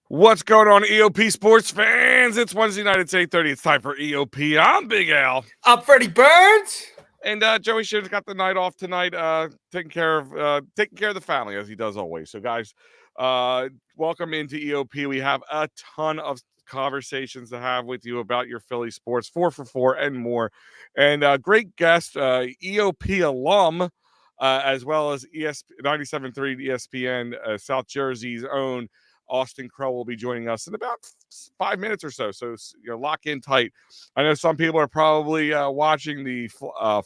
What's going on, EOP sports fans? It's Wednesday night. It's 8:30. It's time for EOP. I'm Big Al. I'm Freddie Burns. And Joey Shiv's got the night off tonight, taking care of the family as he does always. So, guys, welcome into EOP. We have a ton of conversations to have with you about your Philly sports, 4 for 4 and more, and great guest, EOP alum, as well as 97.3 ESPN South Jersey's own Austin Krell will be joining us in about 5 minutes or so. So, lock in tight. I know some people are probably watching the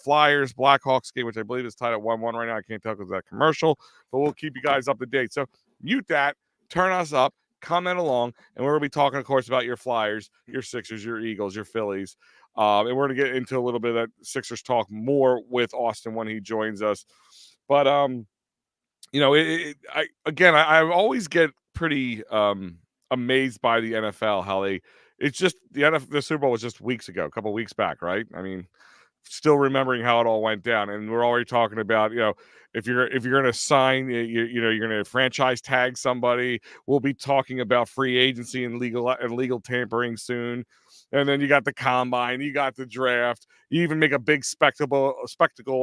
Flyers Blackhawks game, which I believe is tied at 1-1 right now. I can't tell because of that commercial, but we'll keep you guys up to date. So mute that, turn us up, comment along, and we're going to be talking, of course, about your Flyers, your Sixers, your Eagles, your Phillies. And we're going to get into a little bit of that Sixers talk more with Austin when he joins us. But, I always get pretty amazed by the NFL, how it's just the Super Bowl was just weeks ago, a couple weeks back, right? I mean, still remembering how it all went down, and we're already talking about, if you're going to sign, you're going to franchise tag somebody. We'll be talking about free agency and legal tampering soon. And then you got the combine, you got the draft. You even make a big spectacle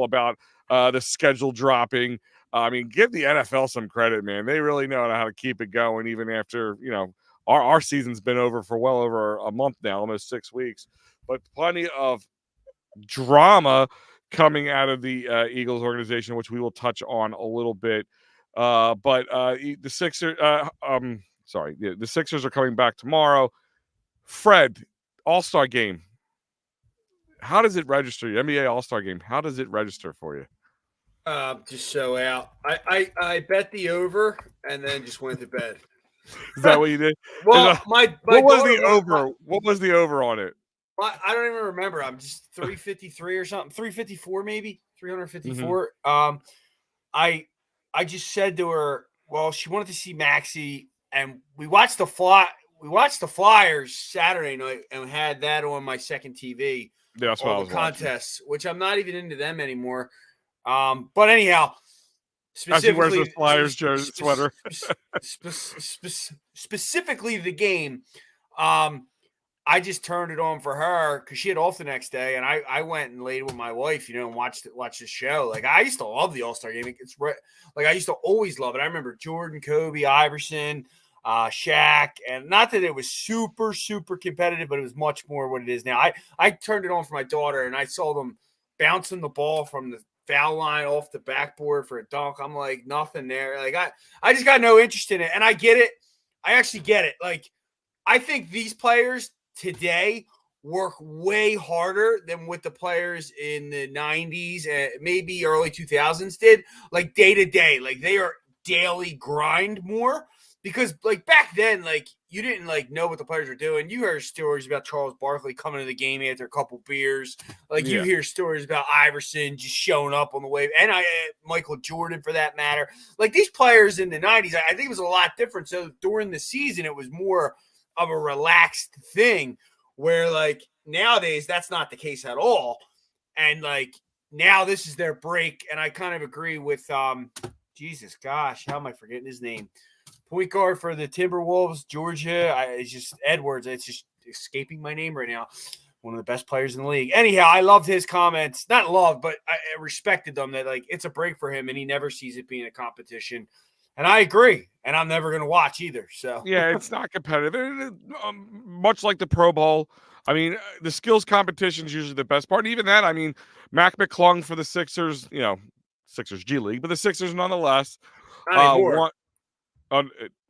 about the schedule dropping. I mean, give the NFL some credit, man. They really know how to keep it going, even after, our season's been over for well over a month now, almost 6 weeks. But plenty of drama coming out of the Eagles organization, which we will touch on a little bit. But the Sixers, the Sixers are coming back tomorrow. Fred, All-Star game. How does it register? NBA All-Star game. How does it register for you? Just so out. I bet the over and then just went to bed. Is that what you did? Well, my what was daughter the over? What was the over on it? I don't even remember. I'm just 353 or something. 354 maybe. 354. Mm-hmm. I just said to her, well, she wanted to see Maxey, and we watched the Flyers Saturday night and had that on my second TV. Yeah, that's what I was contests, which I'm not even into them anymore. But anyhow, specifically the Flyers jersey sweater. Specifically the game. I just turned it on for her because she had off the next day, and I went and laid with my wife, and watched the show. Like, I used to love the All-Star game. It's like I used to always love it. I remember Jordan, Kobe, Iverson, Shaq, and not that it was super, super competitive, but it was much more what it is now. I turned it on for my daughter, and I saw them bouncing the ball from the foul line off the backboard for a dunk. I'm like, nothing there. Like, I just got no interest in it, and I get it. I actually get it. Like, I think these players today work way harder than what the players in the 90s and maybe early 2000s did, like day to day. Like, they are daily grind more because, like, back then, like, you didn't like know what the players were doing. You heard stories about Charles Barkley coming to the game after a couple beers. Like, you hear stories about Iverson just showing up on the wave, and Michael Jordan for that matter. Like, these players in the 90s, I think it was a lot different. So during the season, it was more of a relaxed thing, where, like, nowadays that's not the case at all. And, like, now this is their break, and I kind of agree with Jesus gosh, how am I forgetting his name? Point guard for the Timberwolves, Georgia. It's just Edwards. It's just escaping my name right now. One of the best players in the league. Anyhow, I loved his comments. Not loved, but I respected them, that, like, it's a break for him, and he never sees it being a competition. And I agree, and I'm never going to watch either. So yeah, it's not competitive. Much like the Pro Bowl. I mean, the skills competition is usually the best part. Even that, I mean, Mac McClung for the Sixers, Sixers G League, but the Sixers nonetheless. Not anymore. Oh,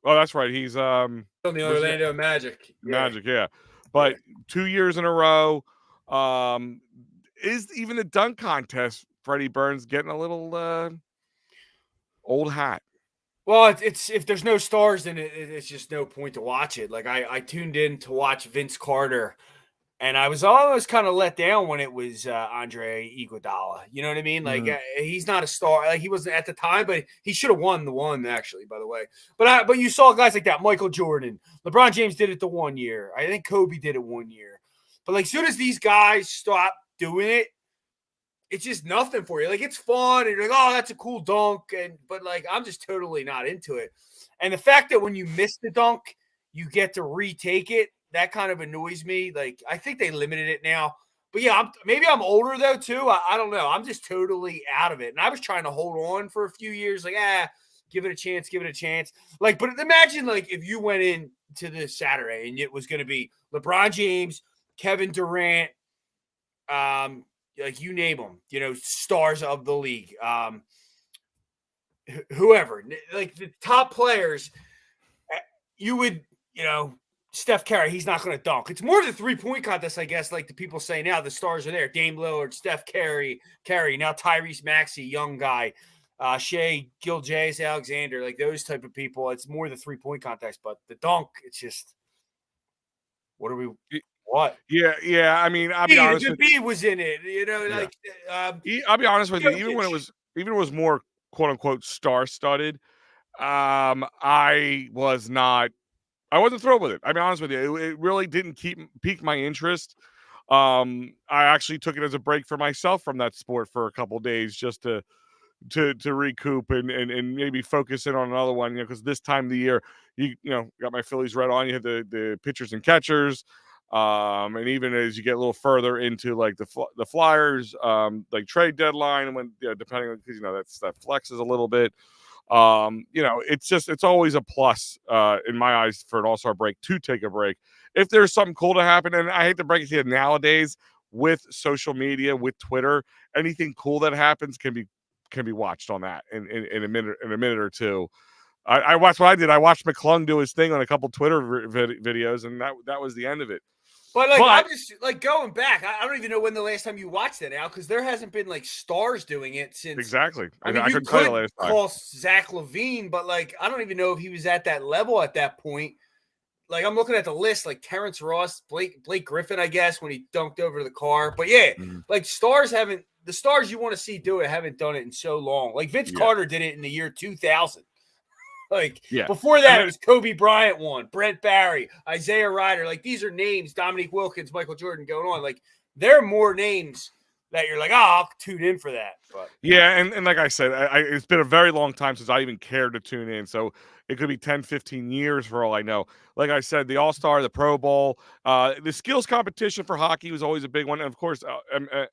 that's right. He's on the Orlando Magic. Magic, yeah. But 2 years in a row. Is even the dunk contest, Freddie Burns, getting a little old hat? Well, it's if there's no stars, then it's just no point to watch it. Like, I tuned in to watch Vince Carter, and I was always kind of let down when it was Andre Iguodala. You know what I mean? Like, he's not a star. Like, he wasn't at the time, but he should have won the one, actually, by the way. But you saw guys like that, Michael Jordan. LeBron James did it the 1 year. I think Kobe did it 1 year. But, like, as soon as these guys stop doing it, it's just nothing for you. Like, it's fun, and you're like, oh, that's a cool dunk. But, like, I'm just totally not into it. And the fact that when you miss the dunk, you get to retake it. That kind of annoys me. Like, I think they limited it now. But yeah, maybe I'm older though too. I don't know. I'm just totally out of it. And I was trying to hold on for a few years, like, give it a chance, give it a chance. Like, but imagine like if you went in to this Saturday and it was going to be LeBron James, Kevin Durant, like you name them, stars of the league, whoever, like the top players, you would, Steph Curry, he's not going to dunk. It's more of the 3-point contest, I guess, like the people say now. The stars are there. Dame Lillard, Steph Curry, now Tyrese Maxey, young guy, Shea Gilgeous-Alexander, like those type of people. It's more the 3-point contest, but the dunk, it's just, what? Yeah. I mean, I'll be honest with you. B was in it, like. I'll be honest with you. Even when it was more quote unquote star studded, I wasn't thrilled with it. I'll be honest with you. It really didn't pique my interest. I actually took it as a break for myself from that sport for a couple days just to recoup and maybe focus in on another one, because this time of the year, you got my Phillies red on. You have the pitchers and catchers, and even as you get a little further into like the Flyers, like trade deadline, when depending on, because that flexes a little bit. It's always a plus in my eyes for an all-star break to take a break if there's something cool to happen. And I hate to break it to you, nowadays with social media, with Twitter, anything cool that happens can be watched on that in a minute or two. I watched what I did. I watched McClung do his thing on a couple Twitter videos, and that was the end of it. But I'm just like going back. I don't even know when the last time you watched it now, because there hasn't been like stars doing it since. Exactly. I mean, you could call Zach LaVine, but like I don't even know if he was at that level at that point. Like I'm looking at the list, like Terrence Ross, Blake Griffin, I guess, when he dunked over the car. But yeah, like the stars you want to see do it haven't done it in so long. Like Vince Carter did it in the year 2000. Like before that, it was Kobe Bryant won, Brent Barry, Isaiah Ryder. Like these are names, Dominique Wilkins, Michael Jordan going on. Like there are more names that you're like, I'll tune in for that. But and like I said, it's been a very long time since I even cared to tune in. So it could be 10, 15 years for all I know. Like I said, the All-Star, the Pro Bowl, the skills competition for hockey was always a big one. And, of course,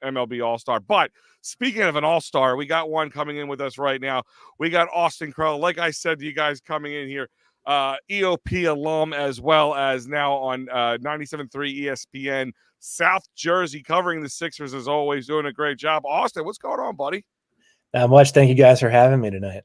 MLB All-Star. But speaking of an All-Star, we got one coming in with us right now. We got Austin Krell. Like I said to you guys coming in here, EOP alum, as well as now on 97.3 ESPN South Jersey, covering the Sixers as always, doing a great job. Austin, what's going on, buddy? Not much. Thank you guys for having me tonight.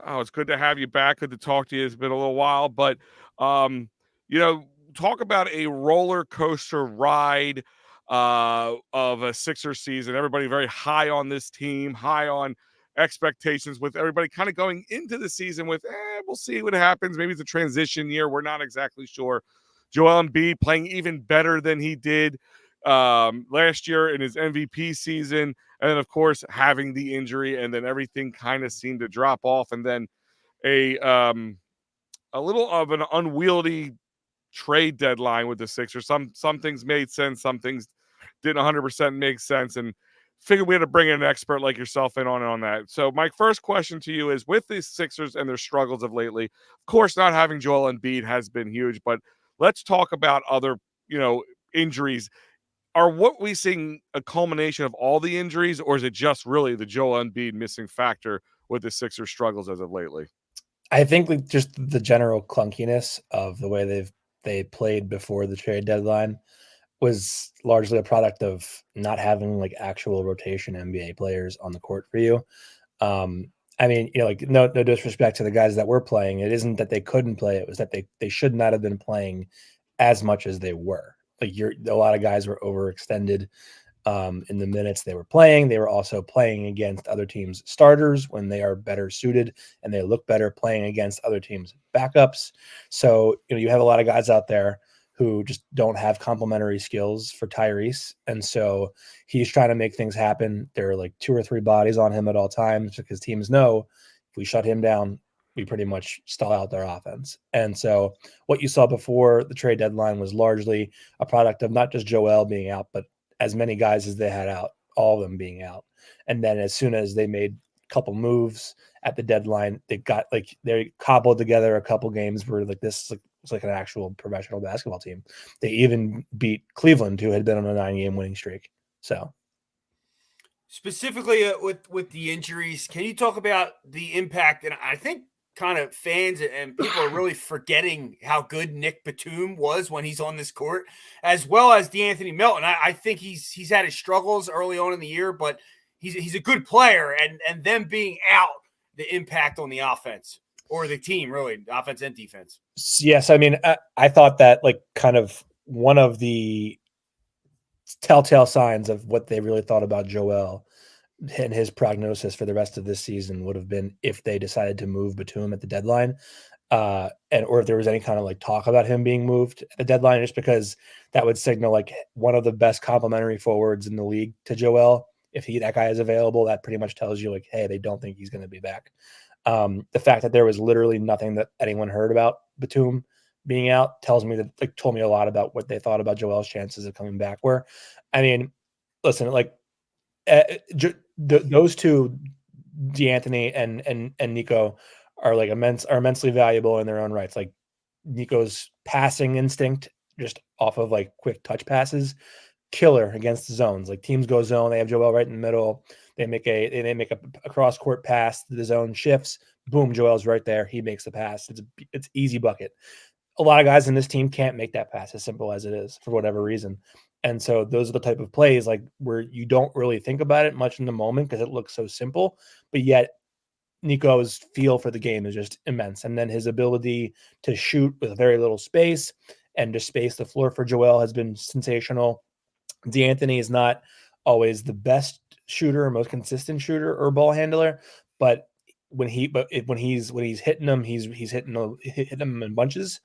Oh, it's good to have you back. Good to talk to you. It's been a little while, but talk about a roller coaster ride of a Sixers season. Everybody very high on this team, high on expectations, with everybody kind of going into the season with, we'll see what happens. Maybe it's a transition year. We're not exactly sure. Joel Embiid playing even better than he did last year in his MVP season. And then, of course, having the injury, and then everything kind of seemed to drop off. And then a little of an unwieldy trade deadline with the Sixers. Some things made sense, some things didn't 100% make sense. And figured we had to bring in an expert like yourself in on that. So my first question to you is, with the Sixers and their struggles of lately, of course, not having Joel Embiid has been huge, but let's talk about other, injuries. Are what we seeing a culmination of all the injuries, or is it just really the Joel Embiid missing factor with the Sixers struggles as of lately? I think just the general clunkiness of the way they played before the trade deadline was largely a product of not having like actual rotation NBA players on the court for you. I mean, like no disrespect to the guys that were playing. It isn't that they couldn't play. It was that they should not have been playing as much as they were. Like a lot of guys were overextended in the minutes they were playing. They were also playing against other teams' starters when they are better suited, and they look better playing against other teams' backups. So, you have a lot of guys out there who just don't have complementary skills for Tyrese. And so he's trying to make things happen. There are like 2 or 3 bodies on him at all times, because teams know if we shut him down, we pretty much stall out their offense. And so what you saw before the trade deadline was largely a product of not just Joel being out, but as many guys as they had out, all of them being out. And then as soon as they made a couple moves at the deadline, they cobbled together a couple games where like this It's like an actual professional basketball team. They even beat Cleveland, who had been on a 9-game winning streak. So specifically with the injuries, can you talk about the impact? And I think kind of fans and people are really forgetting how good Nick Batum was when he's on this court, as well as DeAnthony Melton. I think he's had his struggles early on in the year, but he's a good player, and them being out, the impact on the offense or the team, really, offense and defense. yes, I mean, I thought that like kind of one of the telltale signs of what they really thought about Joel and his prognosis for the rest of this season would have been if they decided to move Batum at the deadline, or if there was any kind of like talk about him being moved at the deadline, just because that would signal like one of the best complementary forwards in the league to Joel. If that guy is available, that pretty much tells you like, hey, they don't think he's going to be back. The fact that there was literally nothing that anyone heard about Batum being out tells me that like told me a lot about what they thought about Joel's chances of coming back. Where, I mean, listen, like those two, DeAnthony and Nico, are like immensely valuable in their own rights. Like Nico's passing instinct, just off of like quick touch passes, killer against the zones. Like teams go zone, they have Joel right in the middle. They make a cross court pass. The zone shifts. Boom, Joel's right there. He makes the pass. It's easy bucket. A lot of guys in this team can't make that pass, as simple as it is, for whatever reason. And so those are the type of plays like where you don't really think about it much in the moment because it looks so simple, but yet Nico's feel for the game is just immense. And then his ability to shoot with very little space and to space the floor for Joel has been sensational. DeAnthony is not always the best shooter or most consistent shooter or ball handler, but when he's hitting them, he's hitting them in bunches.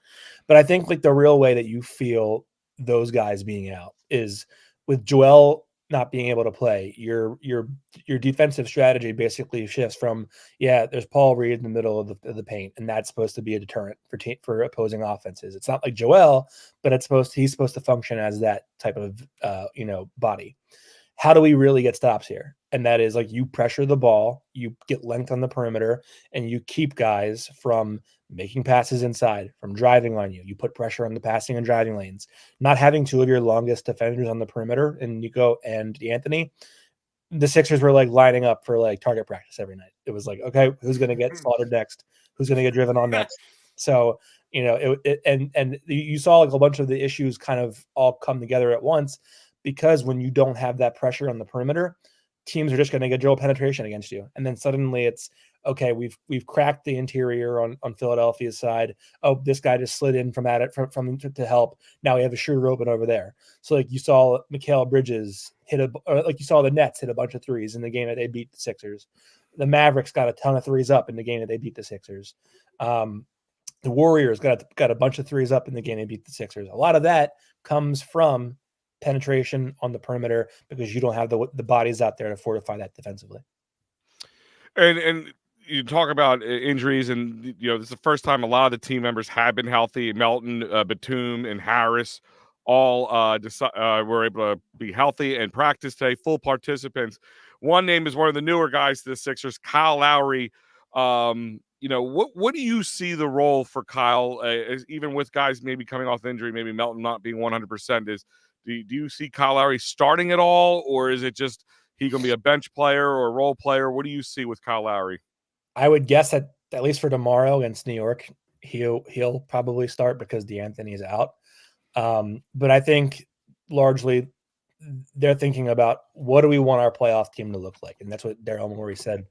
But I think like the real way that you feel those guys being out is with Joel not being able to play. Your defensive strategy basically shifts from there's Paul Reed in the middle of the paint, and that's supposed to be a deterrent for opposing offenses. It's not like Joel, but he's supposed to function as that type of body. How do we really get stops here? And that is like you pressure the ball, you get length on the perimeter, and you keep guys from making passes inside, from driving on you. You put pressure on the passing and driving lanes. Not having two of your longest defenders on the perimeter in Nico and DeAnthony, the Sixers were like lining up for like target practice every night. It was like, okay, who's going to get slaughtered next? Who's going to get driven on next? So, and you saw like a bunch of the issues kind of all come together at once, because when you don't have that pressure on the perimeter, teams are just going to get dribble penetration against you. And then suddenly it's, okay, we've cracked the interior on Philadelphia's side. Oh, this guy just slid in from to help. Now we have a shooter open over there. So like you saw Mikal Bridges like you saw the Nets hit a bunch of threes in the game that they beat the Sixers. The Mavericks got a ton of threes up in the game that they beat the Sixers. The Warriors got a bunch of threes up in the game they beat the Sixers. A lot of that comes from penetration on the perimeter because you don't have the bodies out there to fortify that defensively. And you talk about injuries, and this is the first time a lot of the team members have been healthy. Melton, Batum, and Harris all were able to be healthy and practice today, full participants. One name is one of the newer guys to the Sixers, Kyle Lowry. What do you see the role for Kyle, even with guys maybe coming off injury, maybe Melton not being 100%? Do you see Kyle Lowry starting at all, or is it just he going to be a bench player or a role player? What do you see with Kyle Lowry? I would guess that at least for tomorrow against New York, he'll probably start because DeAnthony is out. But I think largely they're thinking about what do we want our playoff team to look like, and that's what Daryl Morey said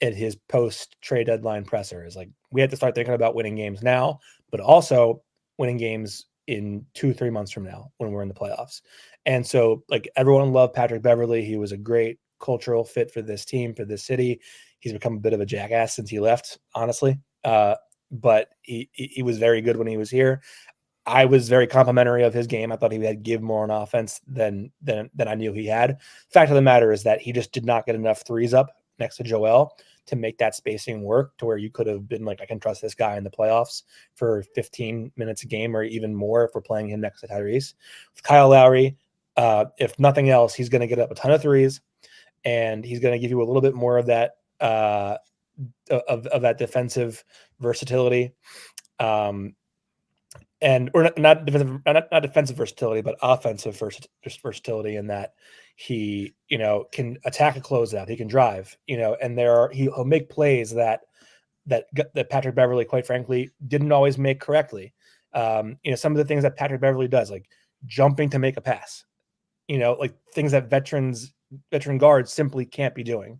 at his post-trade deadline presser. Is like we have to start thinking about winning games now, but also winning games in 2-3 months from now when we're in the playoffs. And so like everyone loved Patrick Beverley. He was a great cultural fit for this team, for this city. He's become a bit of a jackass since he left, honestly. But he was very good when he was here. I was very complimentary of his game. I thought he had give more on offense than I knew he had. Fact of the matter is that he just did not get enough threes up next to Joel to make that spacing work to where you could have been like, I can trust this guy in the playoffs for 15 minutes a game or even more if we're playing him next to Tyrese. With Kyle Lowry, if nothing else, he's going to get up a ton of threes, and he's going to give you a little bit more of that of that defensive versatility. and or not defensive versatility, but offensive versatility in that he, can attack a closeout, he can drive, and he'll make plays that Patrick Beverley, quite frankly, didn't always make correctly. Some of the things that Patrick Beverley does, like jumping to make a pass, like things that veteran guards simply can't be doing.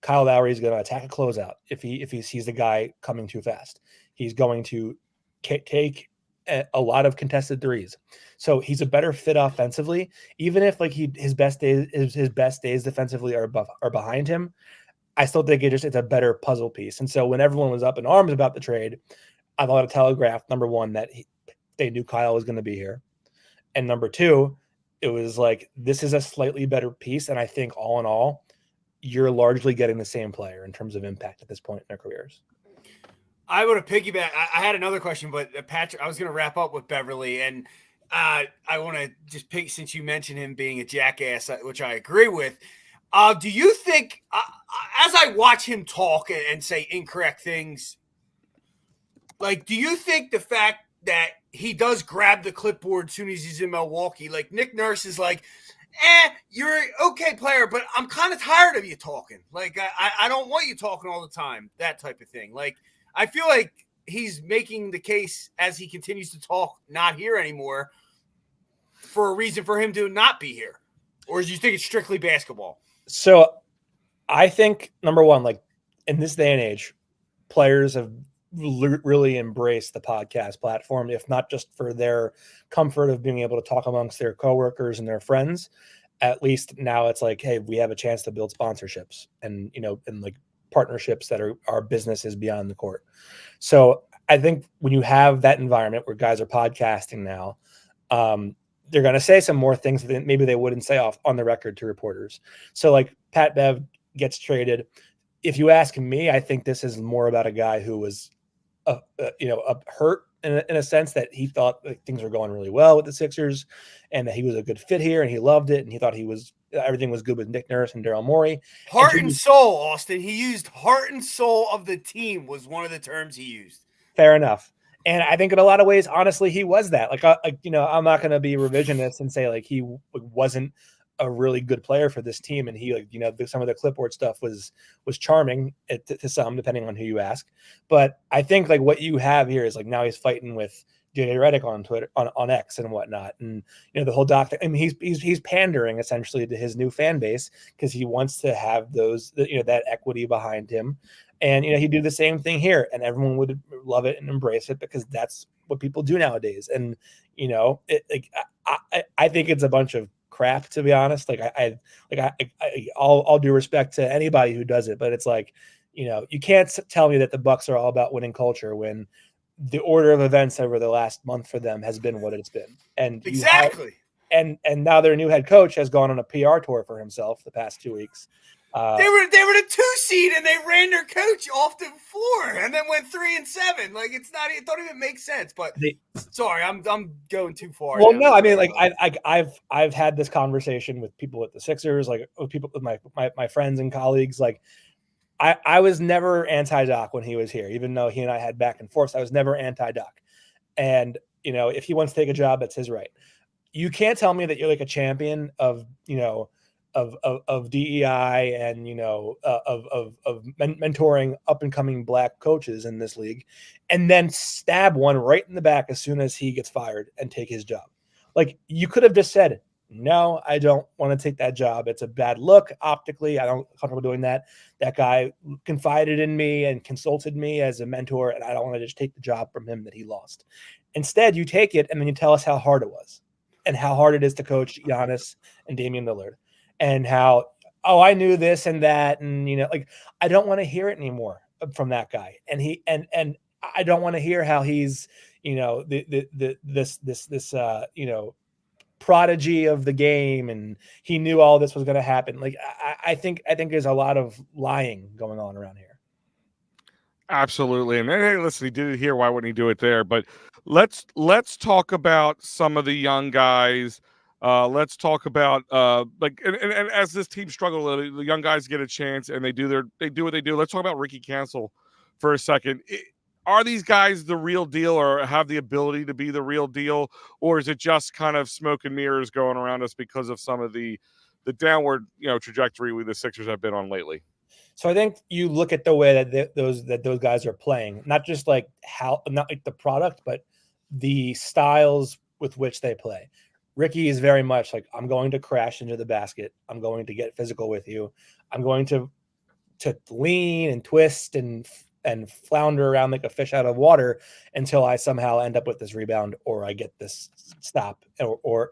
Kyle Lowry is going to attack a closeout if he sees the guy coming too fast. He's going to take a lot of contested threes. So he's a better fit offensively, even if like his best days defensively are behind him. I still think it's a better puzzle piece. And so when everyone was up in arms about the trade, I thought it telegraphed, number one, that they knew Kyle was going to be here. And number two, it was like, this is a slightly better piece. And I think all in all, you're largely getting the same player in terms of impact at this point in their careers. I would have piggybacked. I had another question, but Patrick, I was going to wrap up with Beverly, and I want to just pick, since you mentioned him being a jackass, which I agree with. Do you think, as I watch him talk and say incorrect things, like, do you think the fact that he does grab the clipboard as soon as he's in Milwaukee, like Nick Nurse is like, you're an okay player, but I'm kind of tired of you talking. Like, I don't want you talking all the time, that type of thing. Like, I feel like he's making the case as he continues to talk, not here anymore, for a reason for him to not be here. Or do you think it's strictly basketball? So I think, number one, like in this day and age, players have really embraced the podcast platform, if not just for their comfort of being able to talk amongst their coworkers and their friends. At least now it's like, hey, we have a chance to build sponsorships and, and like partnerships that are our businesses beyond the court. So I think when you have that environment where guys are podcasting now, they're going to say some more things that maybe they wouldn't say off on the record to reporters. So like Pat Bev gets traded. If you ask me, I think this is more about a guy who was, hurt in a sense that he thought like things were going really well with the Sixers and that he was a good fit here and he loved it. And he thought everything was good with Nick Nurse and Daryl Morey. Heart and soul, Austin. He used heart and soul of the team was one of the terms he used. Fair enough. And I think in a lot of ways, honestly, he was that. Like, I'm not going to be revisionist and say like he wasn't a really good player for this team. And he, some of the clipboard stuff was charming to some, depending on who you ask. But I think like what you have here is like now he's fighting with JJ Redick on Twitter, on X and whatnot. And, the whole doc, I mean, he's pandering essentially to his new fan base because he wants to have those, that equity behind him. And, he'd do the same thing here and everyone would love it and embrace it because that's what people do nowadays. And, I think it's a bunch of crap, to be honest. Like I'll due respect to anybody who does it, but it's like, you can't tell me that the Bucks are all about winning culture when the order of events over the last month for them has been what it's been. And exactly. And now their new head coach has gone on a PR tour for himself the past 2 weeks. They were the 2 seed and they ran their coach off the floor and then went 3-7. Like it don't even make sense. But sorry, I'm going too far. Well, no, I mean, like I've had this conversation with people at the Sixers, like with people with my friends and colleagues. Like I was never anti-Doc when he was here, even though he and I had back and forth. I was never anti-Doc. And if he wants to take a job, that's his right. You can't tell me that you're like a champion of of DEI and of mentoring up and coming black coaches in this league, and then stab one right in the back as soon as he gets fired and take his job. Like you could have just said, no, I don't want to take that job. It's a bad look optically. I don't comfortable doing that. That guy confided in me and consulted me as a mentor, and I don't want to just take the job from him that he lost. Instead, you take it and then you tell us how hard it was and how hard it is to coach Giannis and Damian Lillard. And how, I knew this and that. And, I don't want to hear it anymore from that guy. And I don't want to hear how he's, this prodigy of the game. And he knew all this was going to happen. Like, I think there's a lot of lying going on around here. Absolutely. And hey, listen, he did it here. Why wouldn't he do it there? But let's talk about some of the young guys. Let's talk about and as this team struggles, the young guys get a chance and they do what they do. Let's talk about Ricky Cancel for a second. are these guys the real deal or have the ability to be the real deal? Or is it just kind of smoke and mirrors going around us because of some of the downward, trajectory the Sixers have been on lately? So I think you look at the way that those guys are playing, not just like not like the product, but the styles with which they play. Ricky is very much like, I'm going to crash into the basket. I'm going to get physical with you. I'm going to lean and twist and flounder around like a fish out of water until I somehow end up with this rebound or I get this stop or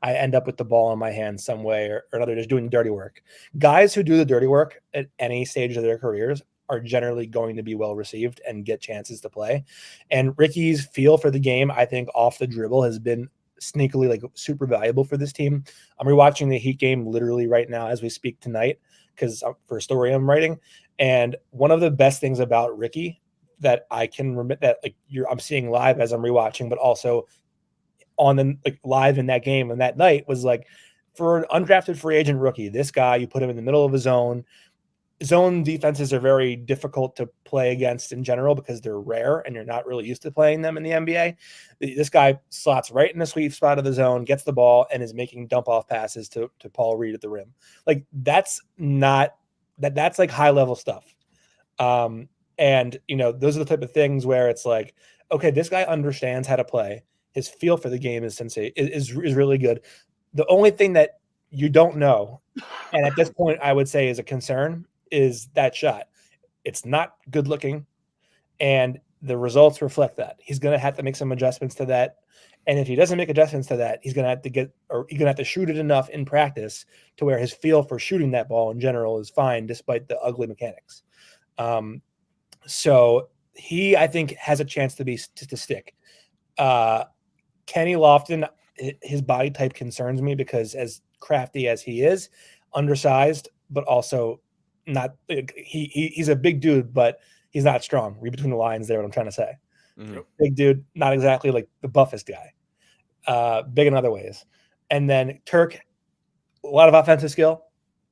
I end up with the ball in my hand some way or another, just doing dirty work. Guys who do the dirty work at any stage of their careers are generally going to be well received and get chances to play. And Ricky's feel for the game, I think, off the dribble has been sneakily like super valuable for this team. I'm rewatching the Heat game literally right now as we speak tonight because for a story I'm writing. And one of the best things about Ricky that I can remember that I'm seeing live as I'm rewatching, but also on the live in that game and that night was like, for an undrafted free agent rookie, this guy, you put him in the middle of a zone. Zone defenses are very difficult to play against in general because they're rare and you're not really used to playing them in the NBA. This guy slots right in the sweet spot of the zone, gets the ball, and is making dump off passes to Paul Reed at the rim. Like that's like high level stuff. And those are the type of things where it's like, okay, this guy understands how to play. His feel for the game is really good. The only thing that you don't know, and at this point I would say is a concern, is that shot. It's not good looking, and the results reflect that. He's going to have to make some adjustments to that, and if he doesn't make adjustments to that, he's going to have to shoot it enough in practice to where his feel for shooting that ball in general is fine, despite the ugly mechanics. So he, I think, has a chance to stick. Kenny Lofton, his body type concerns me because as crafty as he is, undersized, but also not he's a big dude, but he's not strong. Read between the lines there, what I'm trying to say. Mm-hmm. Big dude, not exactly like the buffest guy. Big in other ways. And then Turk, a lot of offensive skill,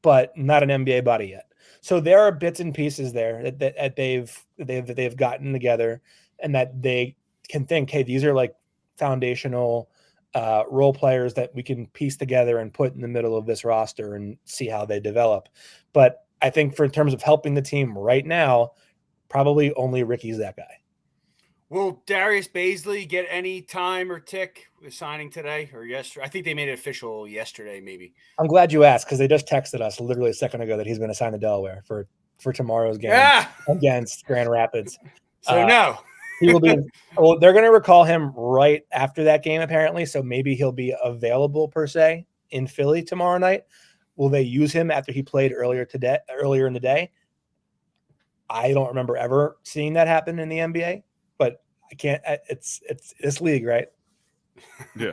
but not an NBA body yet. So there are bits and pieces there that they've gotten together and that they can think, hey, these are like foundational role players that we can piece together and put in the middle of this roster and see how they develop. But I think in terms of helping the team right now, probably only Ricky's that guy. Will Darius Bazley get any time or tick with signing today or yesterday? I think they made it official yesterday, maybe. I'm glad you asked because they just texted us literally a second ago that he's going to sign to Delaware for tomorrow's game against Grand Rapids. So no. He will be. Well, they're going to recall him right after that game, apparently. So maybe he'll be available per se in Philly tomorrow night. Will they use him after he played earlier in the day? I don't remember ever seeing that happen in the NBA, but I can't. It's this league, right? Yeah.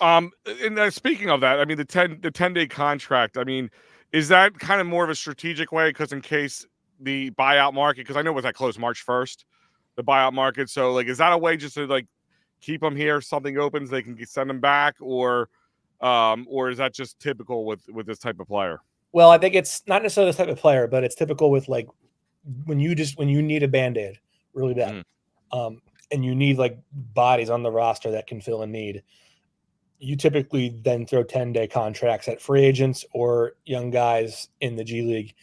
And speaking of that, I mean the 10-day contract. I mean, is that kind of more of a strategic way because in case the buyout market? Because I know with that closed March 1st. The buyout market. So, is that a way just to keep them here? Something opens, they can send them back, or is that just typical with this type of player? Well, I think it's not necessarily this type of player, but it's typical with when you need a Band-Aid really bad, and you need bodies on the roster that can fill a need. You typically then throw 10-day contracts at free agents or young guys in the G League.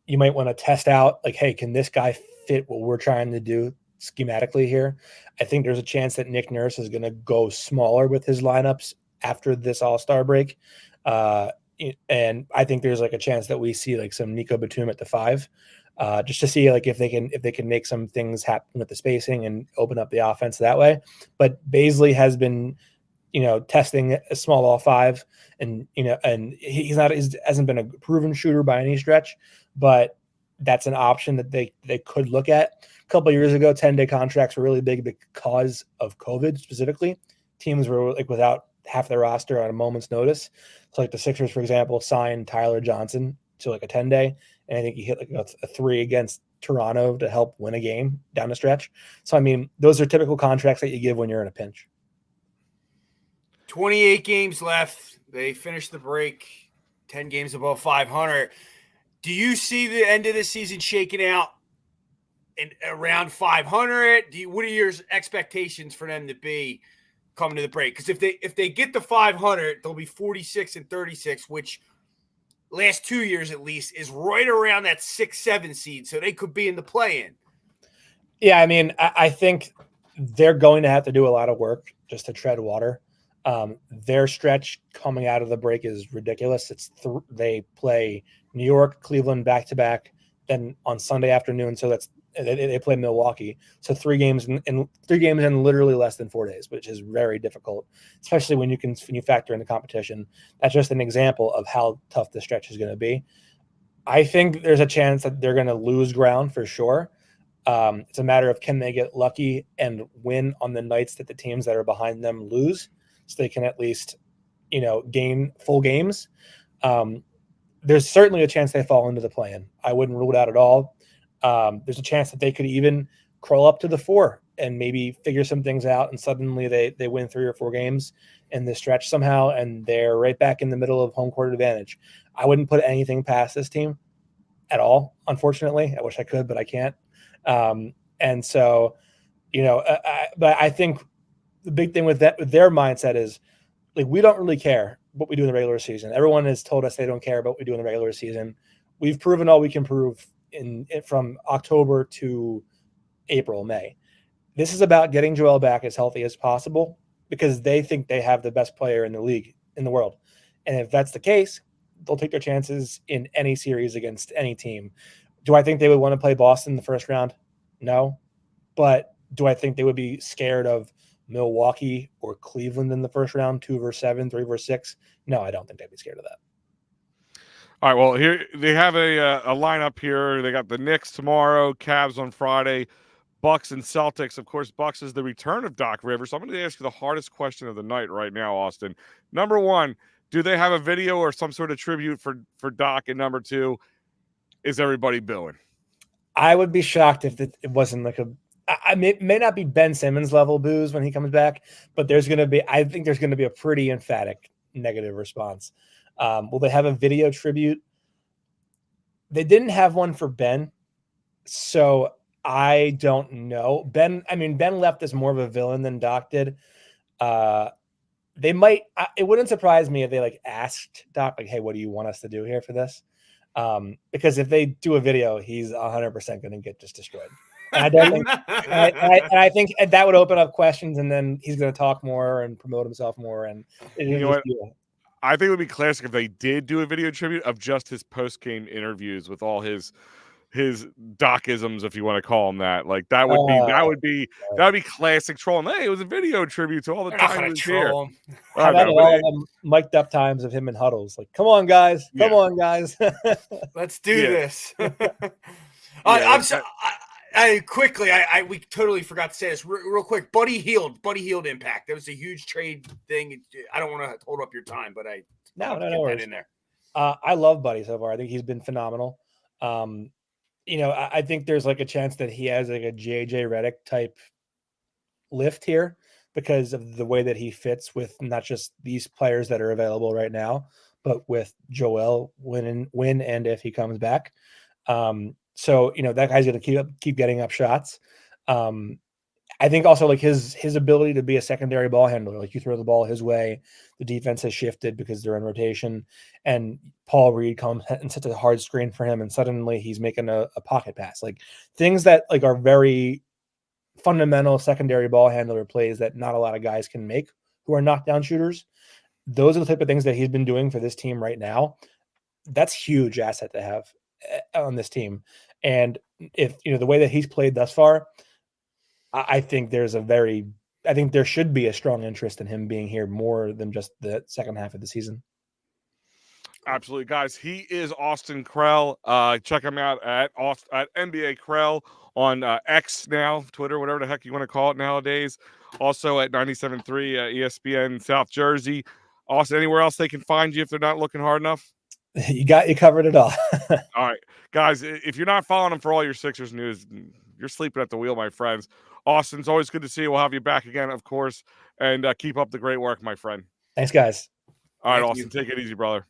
You might want to test out hey, can this guy fit what we're trying to do schematically here? I think there's a chance that Nick Nurse is going to go smaller with his lineups after this All-Star break. And I think there's a chance that we see some Nico Batum at the 5, just to see if they can make some things happen with the spacing and open up the offense that way. But Bazley has been, testing a small ball 5 and he hasn't been a proven shooter by any stretch, but that's an option that they could look at. A couple of years ago, 10-day contracts were really big because of COVID specifically. Teams were without half their roster on a moment's notice. So the Sixers, for example, signed Tyler Johnson to a 10-day, and I think he hit a 3 against Toronto to help win a game down the stretch. So I mean, those are typical contracts that you give when you're in a pinch. 28 games left. They finished the break 10 games above 500. Do you see the end of the season shaking out around 500? What are your expectations for them to be coming to the break? Because if they get to 500, they'll be 46-36, which last 2 years at least is right around that 6-7 seed. So they could be in the play-in. Yeah, I mean, I think they're going to have to do a lot of work just to tread water. Their stretch coming out of the break is ridiculous. They play New York, Cleveland back-to-back, then on Sunday afternoon. So they play Milwaukee. So 3 games in literally less than 4 days, which is very difficult, especially when you factor in the competition. That's just an example of how tough the stretch is going to be. I think there's a chance that they're going to lose ground for sure. It's a matter of can they get lucky and win on the nights that the teams that are behind them lose, so they can at least, gain full games. There's certainly a chance they fall into the play-in. I wouldn't rule it out at all. There's a chance that they could even crawl up to the 4 and maybe figure some things out, and suddenly they win 3 or 4 games in this stretch somehow, and they're right back in the middle of home court advantage. I wouldn't put anything past this team at all, unfortunately. I wish I could, but I can't. And so, but I think the big thing with their mindset is, like, we don't really care what we do in the regular season. Everyone has told us they don't care about what we do in the regular season. We've proven all we can prove from October to April, May. This is about getting Joel back as healthy as possible, because they think they have the best player in the league, in the world. And if that's the case, they'll take their chances in any series against any team. Do I think they would want to play Boston in the first round? No. But do I think they would be scared of Milwaukee or Cleveland in the first round, 2 versus 7, 3 versus 6? No, I don't think they'd be scared of that. All right, well, here they have a lineup here. They got the Knicks tomorrow, Cavs on Friday, Bucks and Celtics. Of course, Bucks is the return of Doc Rivers. So I'm going to ask you the hardest question of the night right now, Austin. Number 1, do they have a video or some sort of tribute for Doc? And number 2, is everybody booing? I would be shocked if it wasn't like it may not be Ben Simmons level boos when he comes back, but I think there's going to be a pretty emphatic negative response. Will they have a video tribute? They didn't have one for Ben, so I don't know. Ben left as more of a villain than Doc did. They might. It wouldn't surprise me if they asked Doc, hey, what do you want us to do here for this? Because if they do a video, he's 100% going to get just destroyed. And I don't think, and I think that would open up questions, and then he's going to talk more and promote himself more. And I think it would be classic if they did do a video tribute of just his post-game interviews with all his Docisms, if you want to call them that. Like that would be classic trolling. Hey, it was a video tribute to all the time he was here. How about all of them mic'd up times of him in huddles? Like, come on, guys. On, guys. Let's do this. We totally forgot to say this real quick. Buddy Hield impact. That was a huge trade thing. I don't want to hold up your time, but no that in there. I love Buddy so far. I think he's been phenomenal. I think there's a chance that he has a JJ Redick type lift here because of the way that he fits with not just these players that are available right now, but with Joel when and if he comes back. So that guy's going to keep getting up shots. I think also his ability to be a secondary ball handler, you throw the ball his way, the defense has shifted because they're in rotation, and Paul Reed comes and sets a hard screen for him, and suddenly he's making a pocket pass, things that are very fundamental secondary ball handler plays that not a lot of guys can make who are knockdown shooters. Those are the type of things that he's been doing for this team right now. That's huge asset to have on this team. And if the way that he's played thus far, I think there should be a strong interest in him being here more than just the second half of the season. Absolutely, guys. He is Austin Krell. Check him out at NBA Krell on X now, Twitter, whatever the heck you want to call it nowadays. Also at 97.3 ESPN South Jersey. Austin, anywhere else they can find you if they're not looking hard enough? You covered it all. All right, guys. If you're not following him for all your Sixers news, you're sleeping at the wheel, my friends. Austin, it's always good to see you. We'll have you back again, of course, and keep up the great work, my friend. Thanks, guys. All right, Austin, take it easy, brother.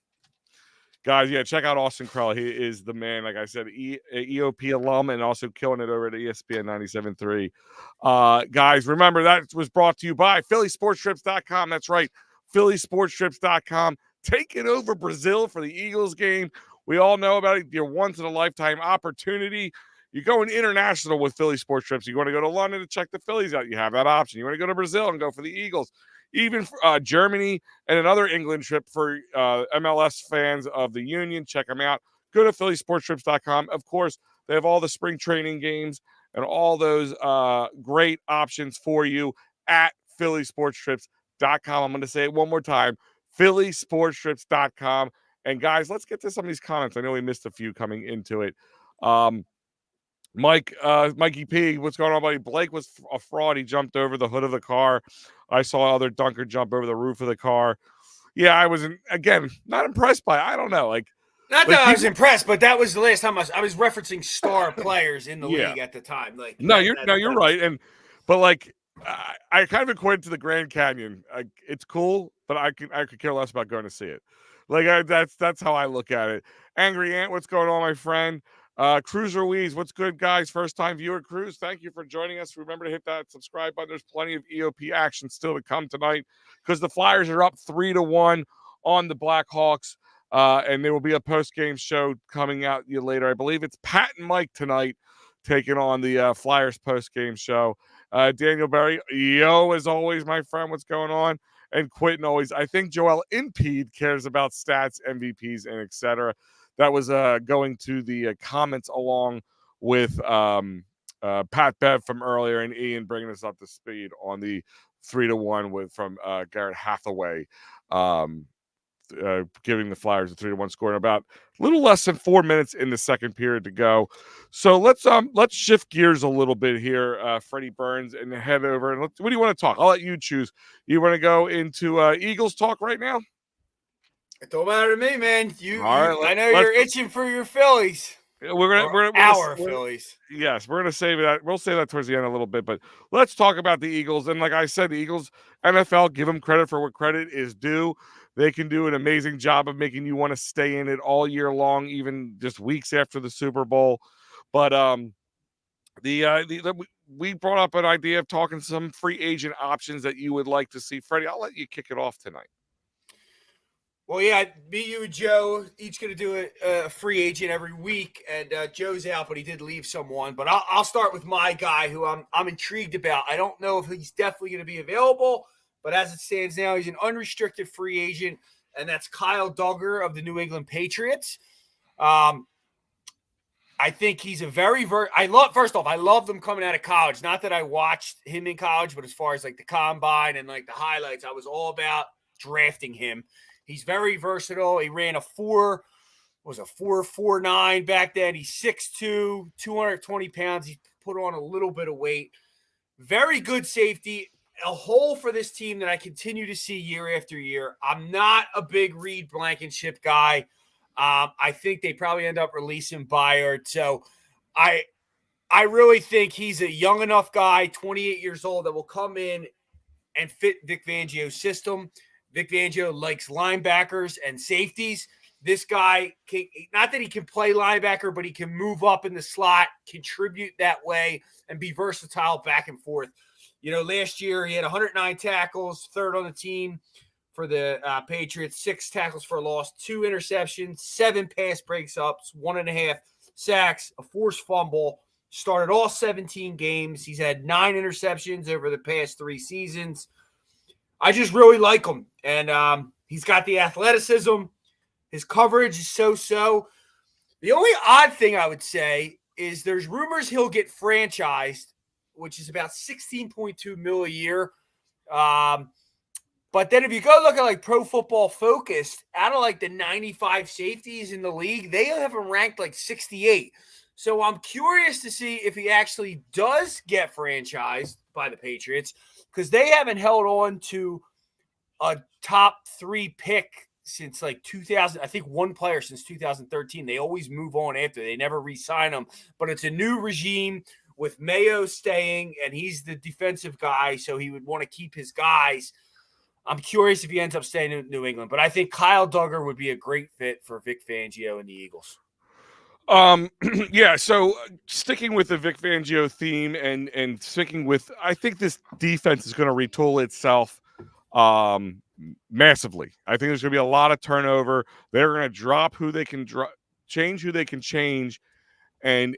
Guys, yeah, check out Austin Krell. He is the man. Like I said, EOP alum and also killing it over at ESPN 97.3. Guys, remember that was brought to you by PhillySportsTrips.com. That's right, PhillySportsTrips.com. Taking over Brazil for the Eagles game. We all know about it. Your once-in-a-lifetime opportunity. You're going international with Philly Sports Trips. You want to go to London to check the Phillies out, you have that option. You want to go to Brazil and go for the Eagles. Even Germany and another England trip for MLS fans of the Union. Check them out. Go to PhillySportsTrips.com. Of course, they have all the spring training games and all those great options for you at PhillySportsTrips.com. I'm going to say it one more time, PhillySportsTrips.com. And guys, let's get to some of these comments. I know we missed a few coming into it. Mikey P, what's going on, buddy? Blake was a fraud. He jumped over the hood of the car. I saw other dunker jump over the roof of the car. Yeah, I was, again, not impressed by it. I don't know. Not that I was impressed, but that was the last time I was referencing star players in the league at the time. You're right. But I kind of equate to the Grand Canyon. It's cool, but I could care less about going to see it. That's how I look at it. Angry Ant, what's going on, my friend? Cruz Ruiz, what's good, guys? First time viewer, Cruz, thank you for joining us. Remember to hit that subscribe button. There's plenty of EOP action still to come tonight because the Flyers are up 3-1 on the Blackhawks, and there will be a post-game show coming out you later. I believe it's Pat and Mike tonight taking on the Flyers post-game show. Daniel Berry, as always, my friend, what's going on? And Quentin always, I think Joel Impede cares about stats, MVPs, and etc. That was going to the comments along with Pat Bev from earlier and Ian bringing us up to speed on the 3-1 from Garrett Hathaway, giving the Flyers a 3-1 score in about a little less than 4 minutes in the second period to go. So let's shift gears a little bit here, Freddie Burns, and head over. And what do you want to talk? I'll let you choose. You want to go into Eagles talk right now? It don't matter to me, man. I know you're itching for your Phillies. We're Phillies. Yes, we're gonna save that. We'll say that towards the end a little bit, but let's talk about the Eagles. And like I said, the Eagles, NFL, give them credit for what credit is due. They can do an amazing job of making you want to stay in it all year long, even just weeks after the Super Bowl. But we brought up an idea of talking some free agent options that you would like to see. Freddie, I'll let you kick it off tonight. Well, yeah, me, you, and Joe each going to do a free agent every week, and Joe's out, but he did leave someone. But I'll start with my guy, who I'm intrigued about. I don't know if he's definitely going to be available, but as it stands now, he's an unrestricted free agent, and that's Kyle Duggar of the New England Patriots. I think he's a I love them coming out of college. Not that I watched him in college, but as far as the combine and the highlights, I was all about drafting him. He's very versatile. He ran a 4.49 back then. He's 6'2", 220 pounds. He put on a little bit of weight. Very good safety. A hole for this team that I continue to see year after year. I'm not a big Reed Blankenship guy. I think they probably end up releasing Byard. So I really think he's a young enough guy, 28 years old, that will come in and fit Vic Fangio's system. Vic Fangio likes linebackers and safeties. This guy, not that he can play linebacker, but he can move up in the slot, contribute that way, and be versatile back and forth. Last year he had 109 tackles, third on the team for the Patriots, 6 tackles for a loss, 2 interceptions, 7 pass breakups, 1.5 sacks, a forced fumble. Started all 17 games. He's had 9 interceptions over the past 3 seasons. I just really like him, and he's got the athleticism. His coverage is so-so. The only odd thing I would say is there's rumors he'll get franchised, which is about $16.2 million a year. But then if you go look at Pro Football Focus, out of the 95 safeties in the league, they have him ranked 68. So I'm curious to see if he actually does get franchised by the Patriots, because they haven't held on to a top 3 pick since 2000. I think one player since 2013. They always move on after. They never re-sign them. But it's a new regime with Mayo staying, and he's the defensive guy, so he would want to keep his guys. I'm curious if he ends up staying in New England, but I think Kyle Duggar would be a great fit for Vic Fangio and the Eagles. Yeah, so sticking with the Vic Fangio theme and sticking with, I think this defense is going to retool itself massively. I think there's going to be a lot of turnover. They're going to drop who they can change who they can change, and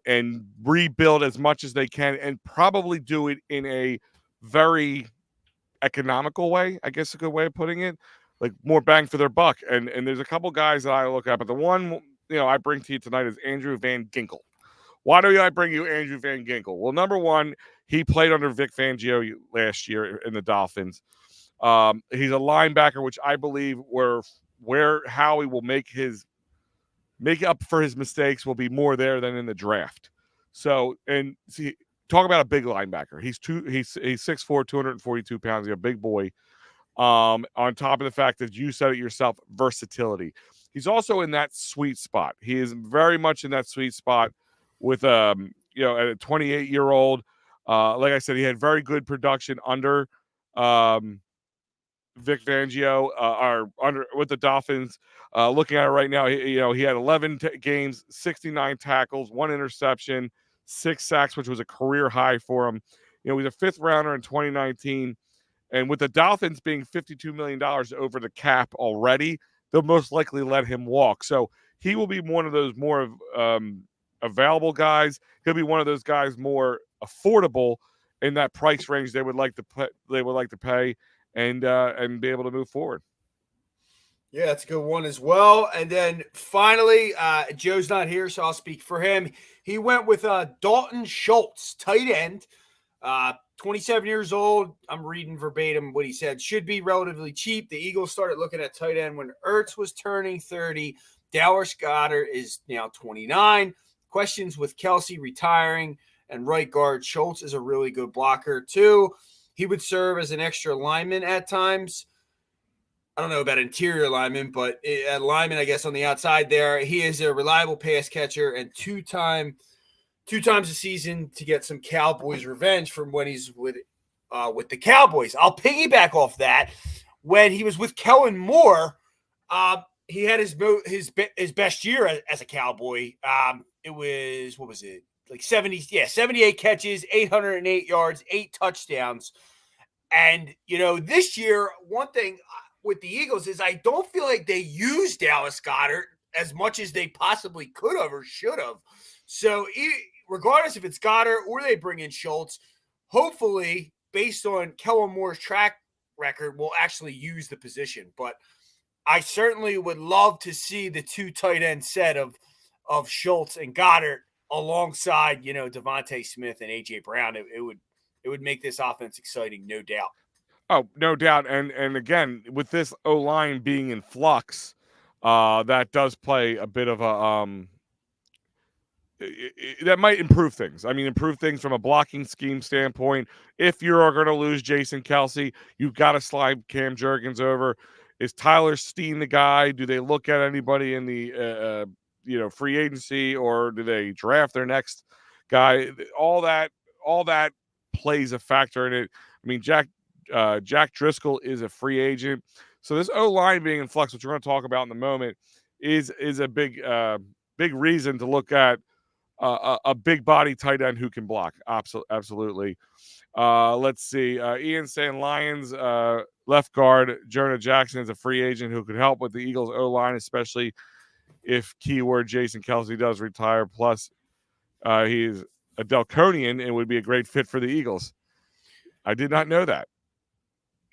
rebuild as much as they can, and probably do it in a very economical way, I guess a good way of putting it, like more bang for their buck. And there's a couple guys that I look at, but the one I bring to you tonight is Andrew Van Ginkel. Why do I bring you Andrew Van Ginkel? Well, number one, he played under Vic Fangio last year in the Dolphins. He's a linebacker, which I believe where Howie will make up for his mistakes will be more there than in the draft. So, and see, talk about a big linebacker. He's 6'4", 242 pounds. He's a big boy. On top of the fact that you said it yourself, versatility. He's also in that sweet spot. He is very much in that sweet spot with a 28-year-old. Like I said, he had very good production under Vic Fangio, with the Dolphins. Looking at it right now, he had 11 games, 69 tackles, 1 interception, 6 sacks, which was a career high for him. He's a 5th rounder in 2019. And with the Dolphins being $52 million over the cap already, they'll most likely let him walk. So he will be one of those more available guys. He'll be one of those guys more affordable in that price range they would like to pay and be able to move forward. Yeah, that's a good one as well. And then finally, Joe's not here, so I'll speak for him. He went with Dalton Schultz, tight end. 27 years old. I'm reading verbatim what he said. Should be relatively cheap. The Eagles started looking at tight end when Ertz was turning 30. Dallas Goedert is now 29. Questions with Kelsey retiring and right guard. Schultz is a really good blocker too. He would serve as an extra lineman at times. I don't know about interior lineman, but at lineman, I guess on the outside there, he is a reliable pass catcher and two times a season to get some Cowboys revenge from when he's with the Cowboys. I'll piggyback off that. When he was with Kellen Moore, he had his best year as a Cowboy. It was, what was it? Like 78 catches, 808 yards, 8 touchdowns. And, this year, one thing with the Eagles is I don't feel like they used Dallas Goedert as much as they possibly could have or should have. So regardless if it's Goddard or they bring in Schultz, hopefully, based on Kellen Moore's track record, we'll actually use the position. But I certainly would love to see the 2 tight end set of Schultz and Goddard alongside, Devontae Smith and A.J. Brown. It would make this offense exciting, no doubt. Oh, no doubt. And again, with this O-line being in flux, that does play a bit of a that might improve things. I mean, improve things from a blocking scheme standpoint. If you're going to lose Jason Kelsey, you've got to slide Cam Jurgens over. Is Tyler Steen the guy? Do they look at anybody in the free agency, or do they draft their next guy? All that plays a factor in it. I mean, Jack Driscoll is a free agent, so this O-line being in flux, which we're going to talk about in a moment, is a big reason to look at a big body tight end who can block. Absolutely. Let's see. Ian saying Lions left guard Jonah Jackson is a free agent who could help with the Eagles O-line, especially if keyword Jason Kelsey does retire. Plus, he's a Delconian and would be a great fit for the Eagles. I did not know that.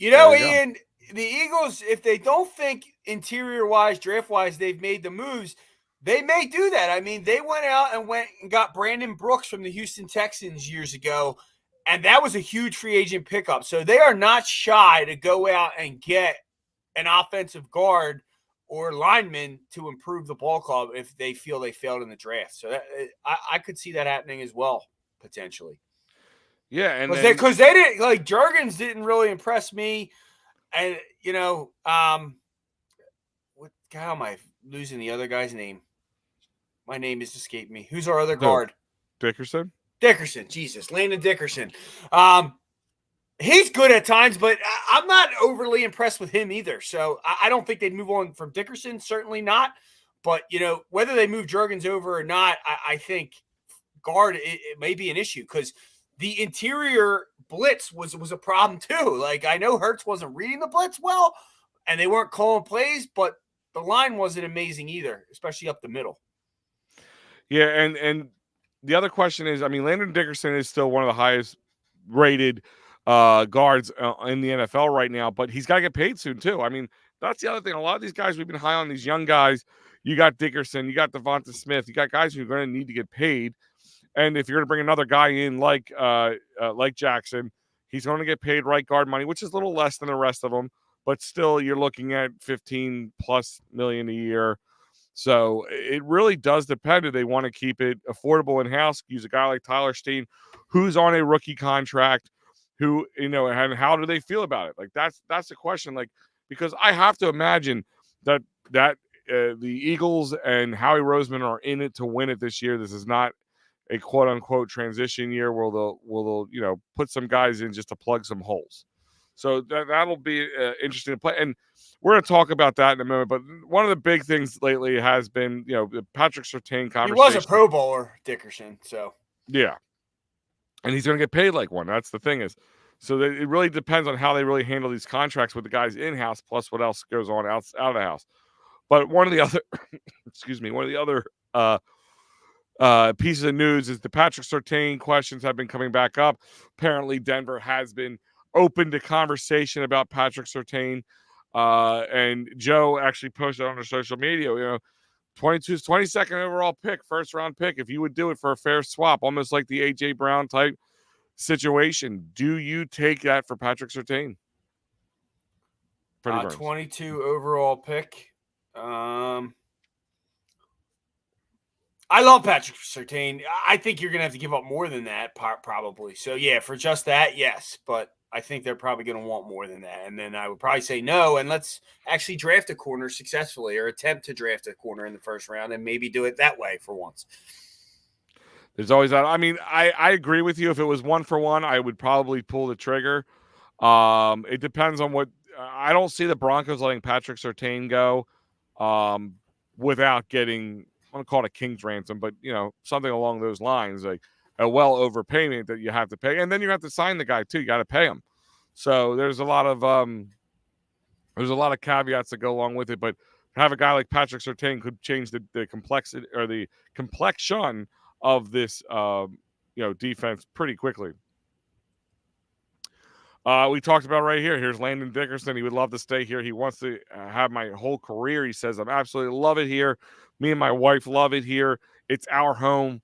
Ian, the Eagles, if they don't think interior-wise, draft-wise, they've made the moves, they may do that. I mean, they went and got Brandon Brooks from the Houston Texans years ago, and that was a huge free agent pickup. So they are not shy to go out and get an offensive guard or lineman to improve the ball club if they feel they failed in the draft. So I could see that happening as well, potentially. Yeah, and because they didn't, like, Jurgens didn't really impress me, and how am I losing the other guy's name? My name is escaping me. Who's our other guard? Dickerson. Jesus, Landon Dickerson. He's good at times, but I'm not overly impressed with him either. So I don't think they'd move on from Dickerson. Certainly not. But, whether they move Juergens over or not, I think guard, it may be an issue because the interior blitz was a problem too. Like, I know Hurts wasn't reading the blitz well, and they weren't calling plays, but the line wasn't amazing either, especially up the middle. Yeah, and the other question is, I mean, Landon Dickerson is still one of the highest rated guards in the NFL right now, but he's got to get paid soon too. I mean, that's the other thing. A lot of these guys, we've been high on these young guys. You got Dickerson, you got Devonta Smith, you got guys who are going to need to get paid. And if you're going to bring another guy in like Jackson, he's going to get paid right guard money, which is a little less than the rest of them, but still you're looking at $15+ million a year. So it really does depend if they want to keep it affordable in-house, use a guy like Tyler Steen, who's on a rookie contract, who, and how do they feel about it? Like, that's the question. Like, because I have to imagine that the Eagles and Howie Roseman are in it to win it this year. This is not a quote unquote transition year where they'll put some guys in just to plug some holes. So that'll be interesting to play. And we're going to talk about that in a moment. But one of the big things lately has been, the Patrick Surtain conversation. He was a Pro Bowler, Dickerson. So yeah, and he's going to get paid like one. That's the thing is. So it really depends on how they really handle these contracts with the guys in house, plus what else goes on out of the house. But one of the other, pieces of news is the Patrick Surtain questions have been coming back up. Apparently, Denver has been open to conversation about Patrick Surtain. And Joe actually posted on their social media, 22nd overall pick, first round pick. If you would do it for a fair swap, almost like the AJ Brown type situation, do you take that for Patrick Surtain? 22 overall pick. I love Patrick Surtain. I think you're going to have to give up more than that, probably. So, yeah, for just that, yes. But I think they're probably going to want more than that. And then I would probably say no, and let's actually draft a corner successfully or attempt to draft a corner in the first round and maybe do it that way for once. There's always that. I mean, I agree with you. If it was 1-for-1, I would probably pull the trigger. It depends on what I don't see the Broncos letting Patrick Surtain go without getting, I don't call it a king's ransom, but something along those lines, like a well overpayment that you have to pay, and then you have to sign the guy too. You got to pay him. So there's a lot of caveats that go along with it. But have a guy like Patrick Surtain could change the complexity or the complexion of this defense pretty quickly. We talked about right here. Here's Landon Dickerson. He would love to stay here. He wants to have my whole career. He says, I'm absolutely love it here. Me and my wife love it here. It's our home.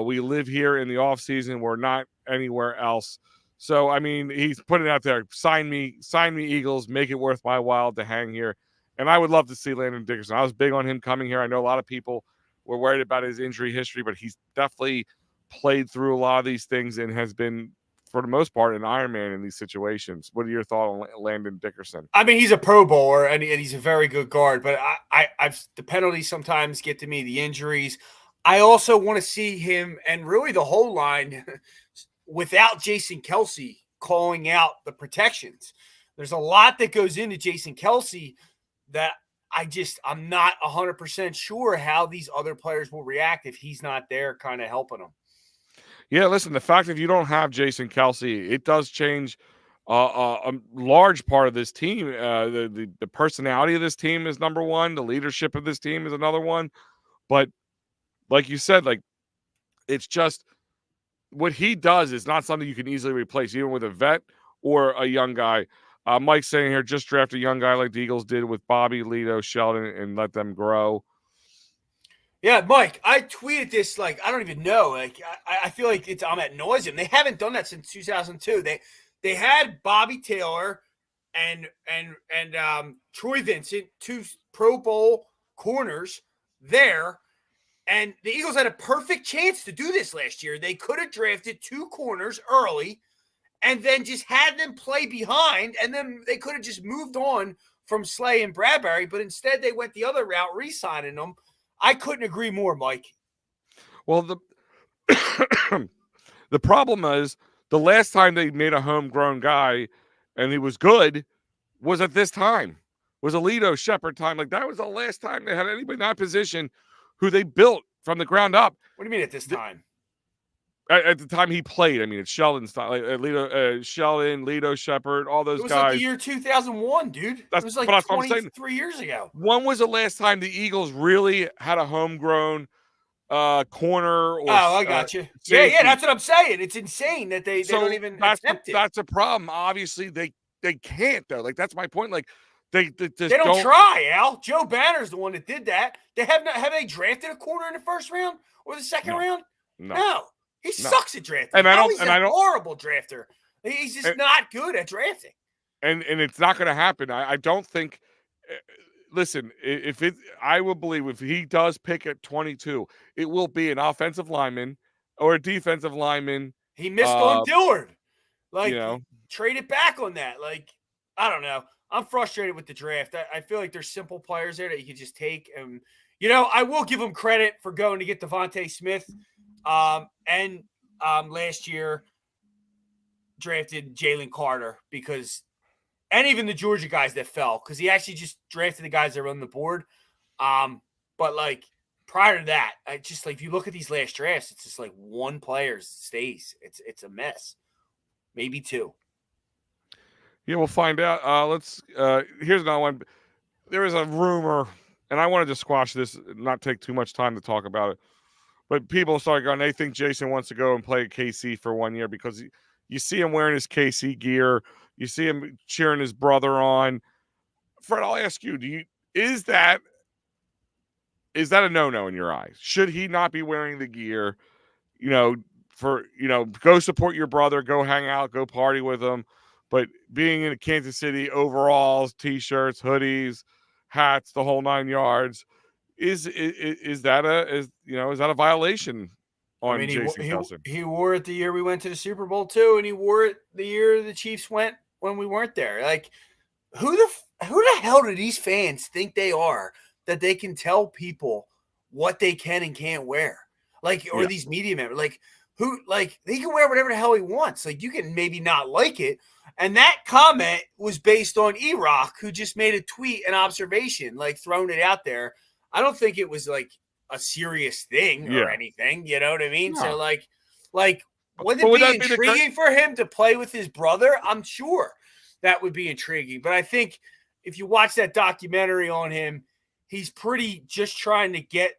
We live here in the off season. We're not anywhere else. So, I mean, he's putting it out there. Sign me, Eagles. Make it worth my while to hang here. And I would love to see Landon Dickerson. I was big on him coming here. I know a lot of people were worried about his injury history, but he's definitely played through a lot of these things and has been, for the most part, an Iron Man in these situations. What are your thoughts on Landon Dickerson? I mean, he's a Pro Bowler and he's a very good guard, but I've the penalties sometimes get to me, the injuries. I also want to see him and really the whole line without Jason Kelce calling out the protections. There's a lot that goes into Jason Kelce that I'm not 100% sure how these other players will react if he's not there kind of helping them. Yeah, listen, the fact that you don't have Jason Kelce, it does change a large part of this team. The personality of this team is number one. The leadership of this team is another one. But like you said, like, it's just what he does is not something you can easily replace, even with a vet or a young guy. Mike's saying here, just draft a young guy like the Eagles did with Bobby, Lito, Sheldon, and let them grow. Yeah, Mike, I tweeted this, like, I don't even know. Like, I feel like I'm at nauseam. They haven't done that since 2002. They had Bobby Taylor and Troy Vincent, two Pro Bowl corners there, and the Eagles had a perfect chance to do this last year. They could have drafted two corners early and then just had them play behind, and then they could have just moved on from Slay and Bradbury, but instead they went the other route, re-signing them. I couldn't agree more, Mike. Well, the problem is The last time they made a homegrown guy and he was good was at this time. Was Alito Shepard time. Like that was the last time they had anybody in that position who they built from the ground up. What do you mean at this time? At the time he played, I mean, it's Sheldon's time. Like Sheldon, Lito Shepard, all those it was guys. Like the year 2001, dude. It was like 23 years ago. When was the last time the Eagles really had a homegrown corner? Or, I got you. Yeah, that's what I'm saying. It's insane that they don't even attempt it. That's a problem. Obviously, they can't though. Like that's my point. Like they just don't try. Al Joe Banner's the one that did that. They have they drafted a corner in the first round or the second round? No. He sucks at drafting. He's a horrible drafter. He's just not good at drafting. And it's not going to happen. I don't think. Listen, I will believe if he does pick at 22, it will be an offensive lineman or a defensive lineman. He missed on Dillard. Like, trade it back on that. Like, I don't know. I'm frustrated with the draft. I feel like there's simple players there that you can just take. And, I will give him credit for going to get Devontae Smith. And last year drafted Jalen Carter and even the Georgia guys that fell, because he actually just drafted the guys that were on the board. But like prior to that, I just like, if you look at these last drafts, it's just like one player stays. It's a mess. Maybe two. Yeah, we'll find out. Here's another one. There is a rumor, and I wanted to squash this, not take too much time to talk about it. But people started going, they think Jason wants to go and play at KC for 1 year because you see him wearing his KC gear. You see him cheering his brother on. Fred, I'll ask you, is that a no-no in your eyes? Should he not be wearing the gear, go support your brother, go hang out, go party with him. But being in Kansas City, overalls, T-shirts, hoodies, hats, the whole 9 yards, is that a violation on Jason Kelce? He wore it the year we went to the Super Bowl too, and he wore it the year the Chiefs went when we weren't there. Like, who the hell do these fans think they are that they can tell people what they can and can't wear? Like, or these media members, they can wear whatever the hell he wants. Like, you can maybe not like it. And that comment was based on E-Rock, who just made a tweet, an observation, like throwing it out there. I don't think it was like a serious thing or anything. You know what I mean? No. So like, would it be intriguing for him to play with his brother? I'm sure that would be intriguing. But I think if you watch that documentary on him, he's pretty just trying to get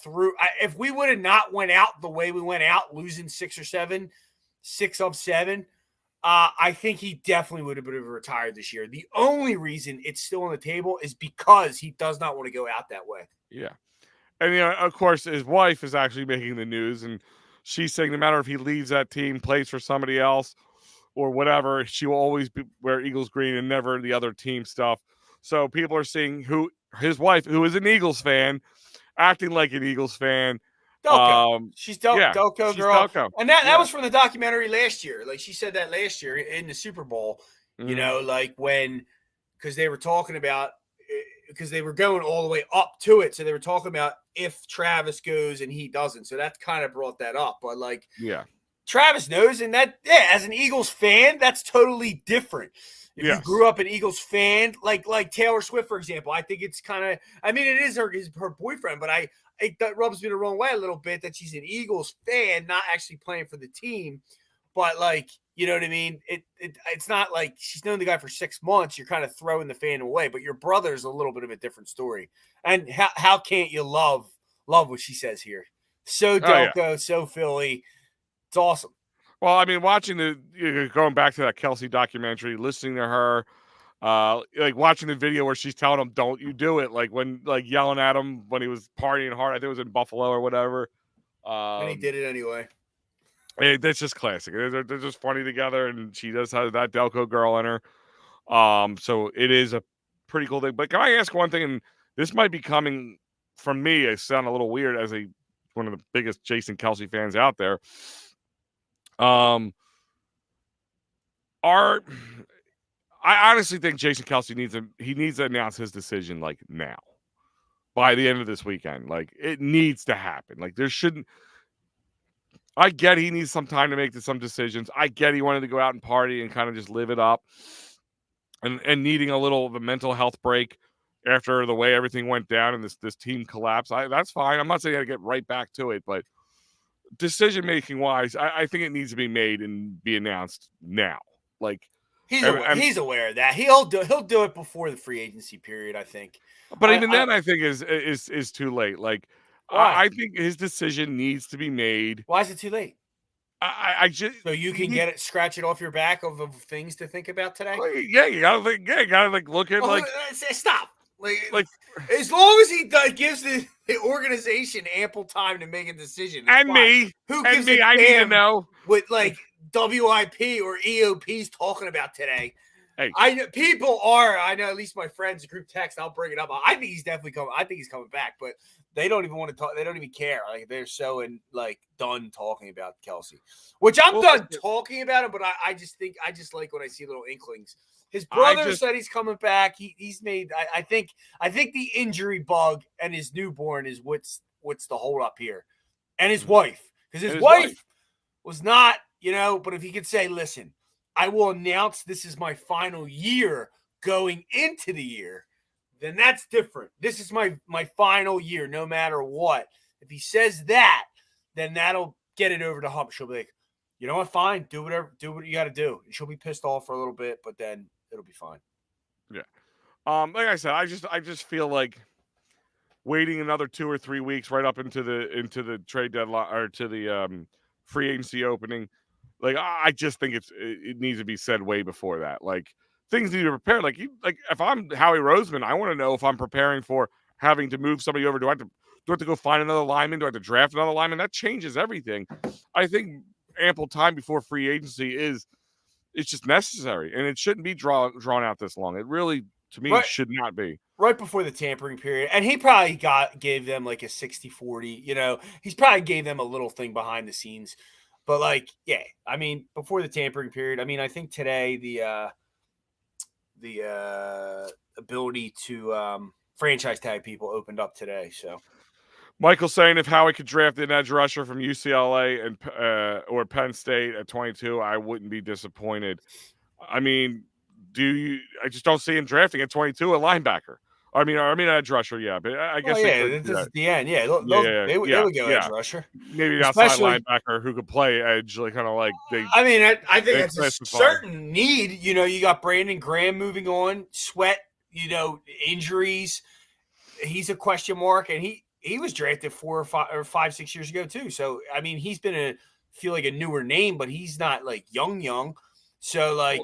through. If we would have not went out the way we went out, losing 6 of 7, I think he definitely would have been retired this year. The only reason it's still on the table is because he does not want to go out that way. Yeah. And, of course, his wife is actually making the news, and she's saying no matter if he leaves that team, plays for somebody else or whatever, she will always wear Eagles green and never the other team stuff. So people are seeing his wife, who is an Eagles fan, acting like an Eagles fan. Delco. She's Delco girl. Delco. And that was from the documentary last year. Like, she said that last year in the Super Bowl, because they were talking about, because they were going all the way up to it. So they were talking about if Travis goes and he doesn't. So that kind of brought that up. But Travis knows, and as an Eagles fan, that's totally different. If you grew up an Eagles fan, like Taylor Swift, for example, I think it's kind of, it is her boyfriend, but that rubs me the wrong way a little bit that she's an Eagles fan, not actually playing for the team. But you know what I mean? It's not like she's known the guy for 6 months. You're kind of throwing the fan away, but your brother's a little bit of a different story. And how can't you love what she says here? So Delco, so Philly. It's awesome. Well, watching going back to that Kelce documentary, listening to her, watching the video where she's telling him, "Don't you do it!" Yelling at him when he was partying hard. I think it was in Buffalo or whatever. And he did it anyway. That's just classic. They're just funny together, and she does have that Delco girl in her. So it is a pretty cool thing. But can I ask one thing? And this might be coming from me. I sound a little weird as one of the biggest Jason Kelce fans out there. I honestly think Jason Kelce needs to announce his decision now, by the end of this weekend. It needs to happen. There shouldn't. I get he needs some time to make some decisions. I get he wanted to go out and party and kind of just live it up, and needing a little of a mental health break after the way everything went down and this team collapse. That's fine. I'm not saying I got to get right back to it, but decision making wise, I think it needs to be made and be announced now. Like he's aware of that. He'll do it before the free agency period, I think. But even then, I think is too late. Like I think his decision needs to be made. Why is it too late? I just so you can scratch it off your back of things to think about today. Yeah, you gotta think. Yeah, you gotta look at stop. Like as long as he gives the organization ample time to make a decision. And me, who gives a I need to know what WIP or EOP's talking about today. Hey, I know people are. I know at least my friends group text. I'll bring it up. I think he's definitely coming. I think he's coming back, but they don't even want to talk. They don't even care. Like they're so done talking about Kelsey, which I'm done talking about him. But I just like when I see little inklings. His brother said he's coming back. He's made. I think the injury bug and his newborn is what's the hold up here, and his wife, because his wife was not. But if he could say, listen, I will announce this is my final year going into the year, then that's different. This is my final year, no matter what. If he says that, then that'll get it over the hump. She'll be like, you know what, fine, do what you got to do. And she'll be pissed off for a little bit, but then it'll be fine. Yeah. Like I said, I just feel like waiting another 2 or 3 weeks right up into the trade deadline or to the free agency opening. Like I just think it needs to be said way before that. Like things need to be prepared. Like if I'm Howie Roseman, I want to know if I'm preparing for having to move somebody over. Do I have to go find another lineman? Do I have to draft another lineman? That changes everything. I think ample time before free agency it's just necessary, and it shouldn't be drawn out this long. It really, to me, should not be. Right before the tampering period, and he probably gave them like a 60-40. He's probably gave them a little thing behind the scenes. But I mean, before the tampering period, I mean, I think today the ability to franchise tag people opened up today. So, Michael's saying if Howie could draft an edge rusher from UCLA and or Penn State at 22, I wouldn't be disappointed. I mean, I just don't see him drafting at 22 a linebacker. I mean, edge rusher, yeah, but I guess this is the end. Yeah, they would go edge rusher. Maybe an outside linebacker who could play edge, like kind of like they. I mean, I think that's a certain need. You got Brandon Graham moving on, Sweat. Injuries. He's a question mark, and he was drafted 4 or 5, 6 years ago too. So I mean, he's been feel like a newer name, but he's not like young. So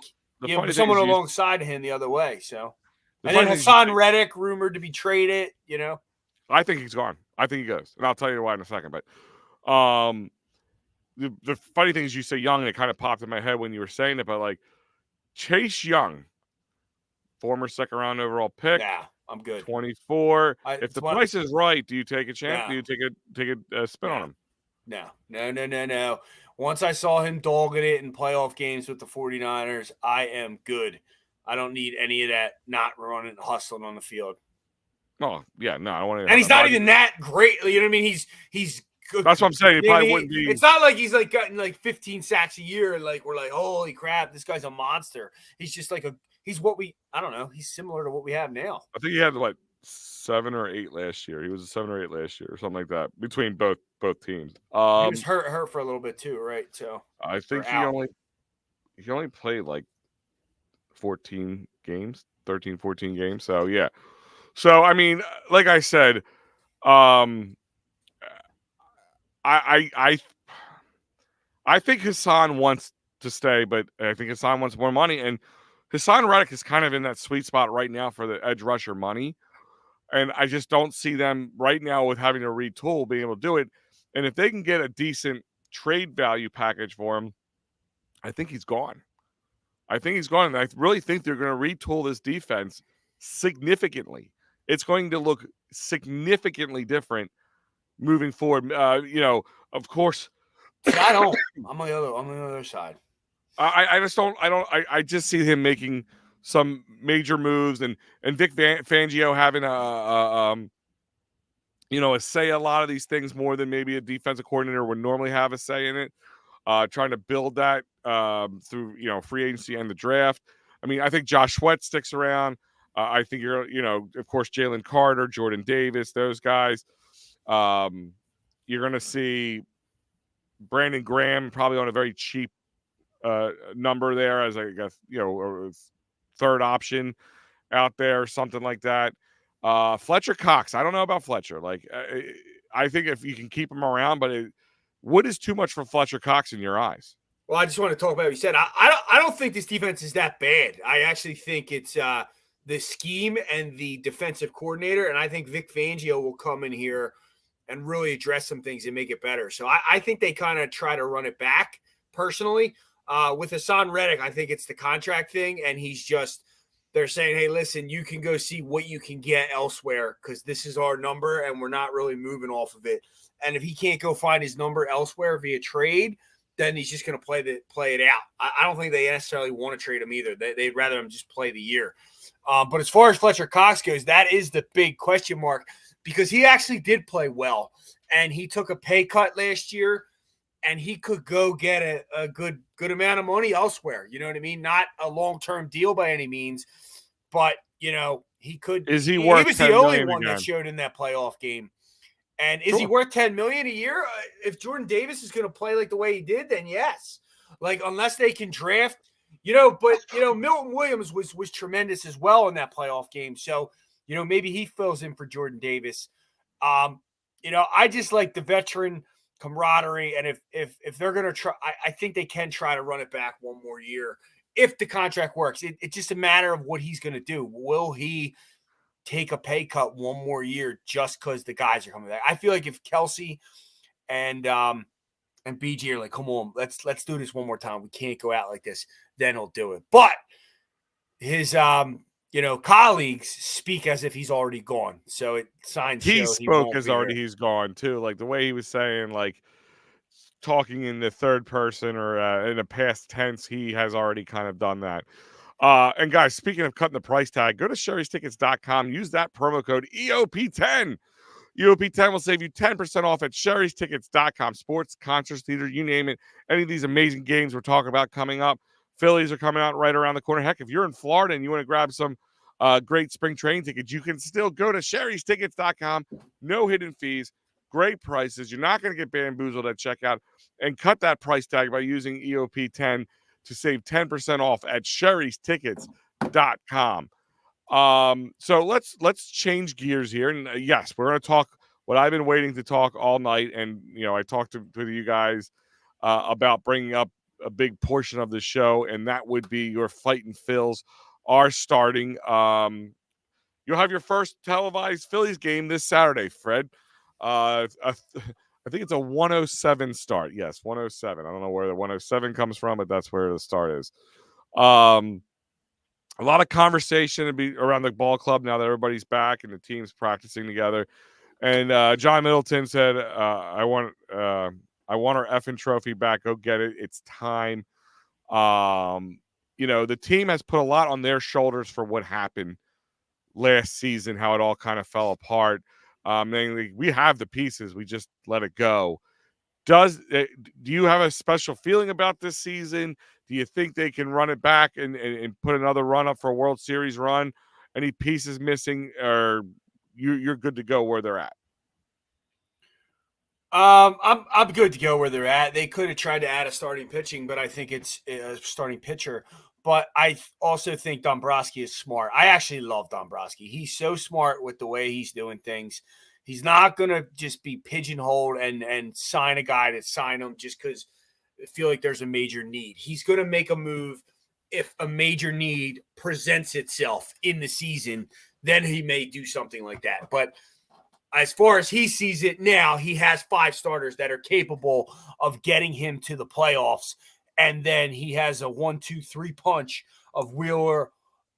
someone alongside him the other way. So. And then Hassan Reddick rumored to be traded, I think he's gone. I think he goes. And I'll tell you why in a second. But the funny thing is you say young, and it kind of popped in my head when you were saying it, but Chase Young, former second-round overall pick. Yeah, I'm good. 24. If the price is right, do you take a chance? Do you take a spin on him? No. Once I saw him dogging it in playoff games with the 49ers, I am good. I don't need any of that not running, hustling on the field. Oh, yeah, no, I want to. And he's not even that great. You know what I mean? He's good. That's what I'm saying. He probably wouldn't be. It's not like he's gotten 15 sacks a year. And we're like, holy crap, this guy's a monster. He's just he's what I don't know. He's similar to what we have now. I think he had 7 or 8 last year. He was a 7 or 8 last year or something like that between both teams. He was hurt for a little bit too, right? So I think he only played 14 games, 13, 14 games. So yeah. So I mean, like I said, I think Hassan wants to stay, but I think Hassan wants more money, and Hassan Reddick is kind of in that sweet spot right now for the edge rusher money. And I just don't see them right now with having to retool being able to do it. And if they can get a decent trade value package for him, I think he's gone. And I really think they're going to retool this defense significantly. It's going to look significantly different moving forward. Of course. I'm on the other side. I just see him making some major moves and Vic Fangio having say a lot of these things more than maybe a defensive coordinator would normally have a say in it. Trying to build that through, free agency and the draft. I mean, I think Josh Sweat sticks around. I think of course, Jalen Carter, Jordan Davis, those guys. You're going to see Brandon Graham probably on a very cheap number there as, I guess, a third option out there, something like that. Fletcher Cox, I don't know about Fletcher. Like, I think if you can keep him around, but what is too much for Fletcher Cox in your eyes? Well, I just want to talk about what you said. I don't think this defense is that bad. I actually think it's the scheme and the defensive coordinator, and I think Vic Fangio will come in here and really address some things and make it better. So I think they kind of try to run it back personally. With Hassan Reddick, I think it's the contract thing, and they're saying, hey, listen, you can go see what you can get elsewhere because this is our number and we're not really moving off of it. And if he can't go find his number elsewhere via trade, then he's just going to play it out. I don't think they necessarily want to trade him either. They'd rather him just play the year. But as far as Fletcher Cox goes, that is the big question mark because he actually did play well. And he took a pay cut last year, and he could go get a good amount of money elsewhere. You know what I mean? Not a long-term deal by any means, but, he could. Is he worth? He was the only one that showed in that playoff game. And is he worth $10 million a year? If Jordan Davis is going to play like the way he did, then yes. Like, unless they can draft, but Milton Williams was tremendous as well in that playoff game. So, maybe he fills in for Jordan Davis. I just like the veteran camaraderie, and if they're going to try, I think they can try to run it back one more year if the contract works. It's just a matter of what he's going to do. Will he take a pay cut one more year just because the guys are coming back? I feel like if Kelsey and BG are like, come on, let's do this one more time, we can't go out like this, then he'll do it. But his colleagues speak as if he's already gone. So it signs he spoke as already he's gone too. Like the way he was saying, like talking in the third person or in the past tense, he has already kind of done that. And guys, speaking of cutting the price tag, go to sherrystickets.com. Use that promo code EOP10. EOP10 will save you 10% off at sherrystickets.com. Sports, concerts, theater, you name it. Any of these amazing games we're talking about coming up. Phillies are coming out right around the corner. Heck, if you're in Florida and you want to grab some great spring training tickets, you can still go to sherrystickets.com. No hidden fees. Great prices. You're not going to get bamboozled at checkout. And cut that price tag by using EOP10 to save 10% off at sherrystickets.com. So let's change gears here. And yes, we're going to talk what I've been waiting to talk all night. And, I talked to you guys about bringing up a big portion of the show, and that would be your Fightin' Phils are starting. You'll have your first televised Phillies game this Saturday, Fred. I think it's a 107 start. Yes, 107. I don't know where the 107 comes from, but that's where the start is. A lot of conversation around the ball club now that everybody's back and the team's practicing together. And John Middleton said, I want our effing trophy back. Go get it. It's time. The team has put a lot on their shoulders for what happened last season, how it all kind of fell apart. Mainly, we have the pieces. We just let it go. Do you have a special feeling about this season? Do you think they can run it back and put another run up for a World Series run? Any pieces missing, or you're good to go where they're at? I'm good to go where they're at. They could have tried to add a starting pitching, but I think it's a starting pitcher. But I also think Dombrowski is smart. I actually love Dombrowski. He's so smart with the way he's doing things. He's not going to just be pigeonholed and sign a guy to sign him just because I feel like there's a major need. He's going to make a move if a major need presents itself in the season. Then he may do something like that. But as far as he sees it now, he has 5 starters that are capable of getting him to the playoffs. And then he has a 1-2-3 punch of Wheeler,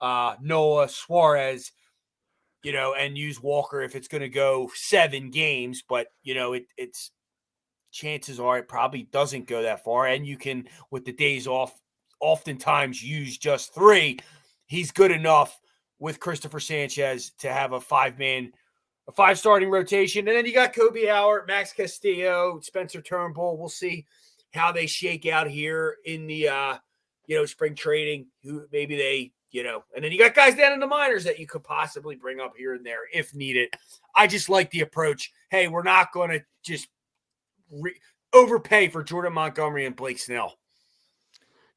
Noah, Suarez, and use Walker if it's going to go 7 games. But, it's chances are it probably doesn't go that far. And you can, with the days off, oftentimes use just 3. He's good enough with Christopher Sanchez to have a 5-man a 5 starting rotation. And then you got Kobe Howard, Max Castillo, Spencer Turnbull. We'll see how they shake out here in the spring trading. Who maybe they, and then you got guys down in the minors that you could possibly bring up here and there if needed. I just like the approach. Hey, we're not going to just overpay for Jordan Montgomery and Blake Snell.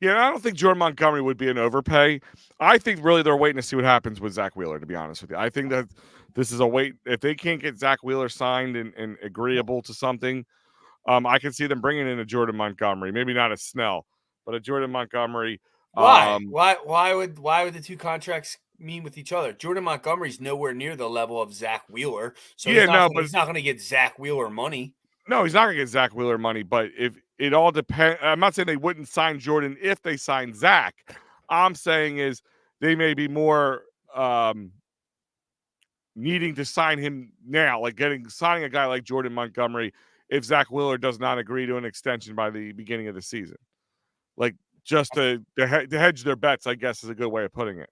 Yeah, I don't think Jordan Montgomery would be an overpay. I think really they're waiting to see what happens with Zach Wheeler, to be honest with you. I think that this is a wait. If they can't get Zach Wheeler signed and agreeable to something, I can see them bringing in a Jordan Montgomery. Maybe not a Snell, but a Jordan Montgomery. Why? Why would the two contracts mean with each other? Jordan Montgomery's nowhere near the level of Zach Wheeler. So he's not going to get Zach Wheeler money. No, he's not going to get Zach Wheeler money, but if it all depends, I'm not saying they wouldn't sign Jordan if they signed Zach. I'm saying is they may be more needing to sign him now, like signing a guy like Jordan Montgomery if Zach Wheeler does not agree to an extension by the beginning of the season. Like just to hedge their bets, I guess is a good way of putting it.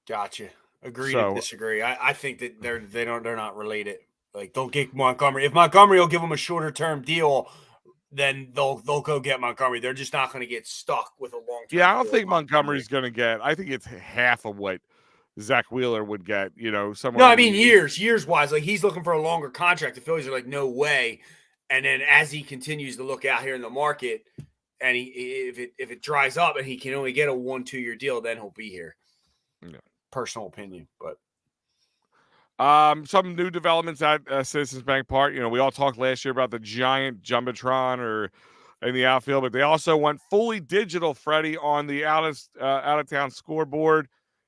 Gotcha. Agree to disagree. I think that they're not related. Like they'll get Montgomery. If Montgomery will give them a shorter term deal, then they'll go get Montgomery. They're just not going to get stuck with a long term. Yeah, I don't think Montgomery's going to get. I think it's half of what Zach Wheeler would get. Somewhere. No, I mean years wise. Like he's looking for a longer contract. The Phillies are like, no way. And then as he continues to look out here in the market, and if it dries up and he can only get a 1-2 year deal, then he'll be here. Yeah. Personal opinion, but. Some new developments at Citizens Bank Park. We all talked last year about the giant jumbotron in the outfield, but they also went fully digital, Freddie, on the out of town scoreboard.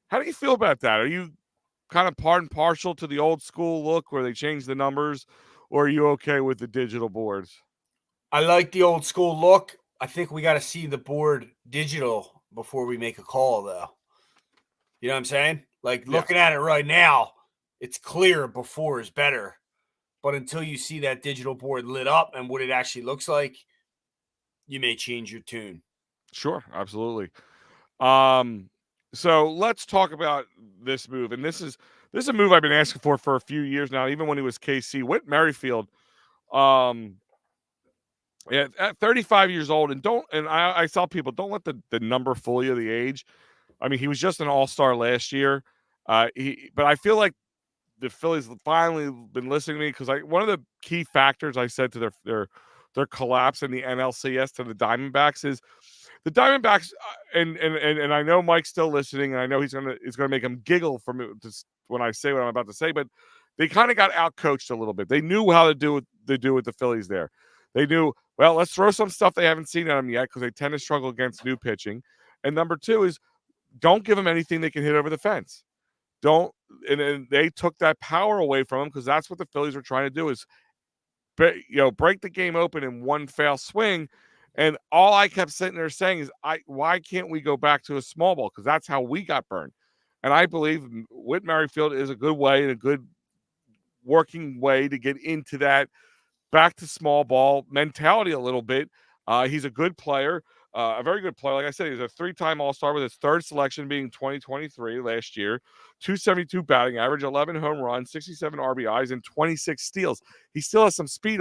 How do you feel about that? Are you kind of part and partial to the old school look where they changed the numbers, or are you okay with the digital boards? I like the old school look. I think we got to see the board digital before we make a call, though. You know what I'm saying? Like looking at it right now. It's clear before is better, but until you see that digital board lit up and what it actually looks like, you may change your tune. Sure, absolutely. So let's talk about this move, and this is a move I've been asking for a few years now, even when he was KC. Whit Merrifield, at 35 years old, and I tell people don't let the number fool you, the age. I mean, he was just an all-star last year. But I feel like the Phillies finally been listening to me because one of the key factors I said to their collapse in the NLCS to the Diamondbacks is the Diamondbacks, and I know Mike's still listening, and I know it's gonna make him giggle from it when I say what I'm about to say, but they kind of got outcoached a little bit. They knew how to do what they do with the Phillies there. They knew, well, let's throw some stuff they haven't seen at them yet because they tend to struggle against new pitching. And number two is don't give them anything they can hit over the fence. And they took that power away from them because that's what the Phillies were trying to do is, break the game open in one foul swing. And all I kept sitting there saying is, why can't we go back to a small ball? Because that's how we got burned. And I believe Whit Merrifield is a good way and a good working way to get into that back to small ball mentality a little bit. He's a good player. A very good player. Like I said, he's a 3-time All-Star with his third selection being 2023 last year. 272 batting average, 11 home runs, 67 RBIs, and 26 steals. He still has some speed.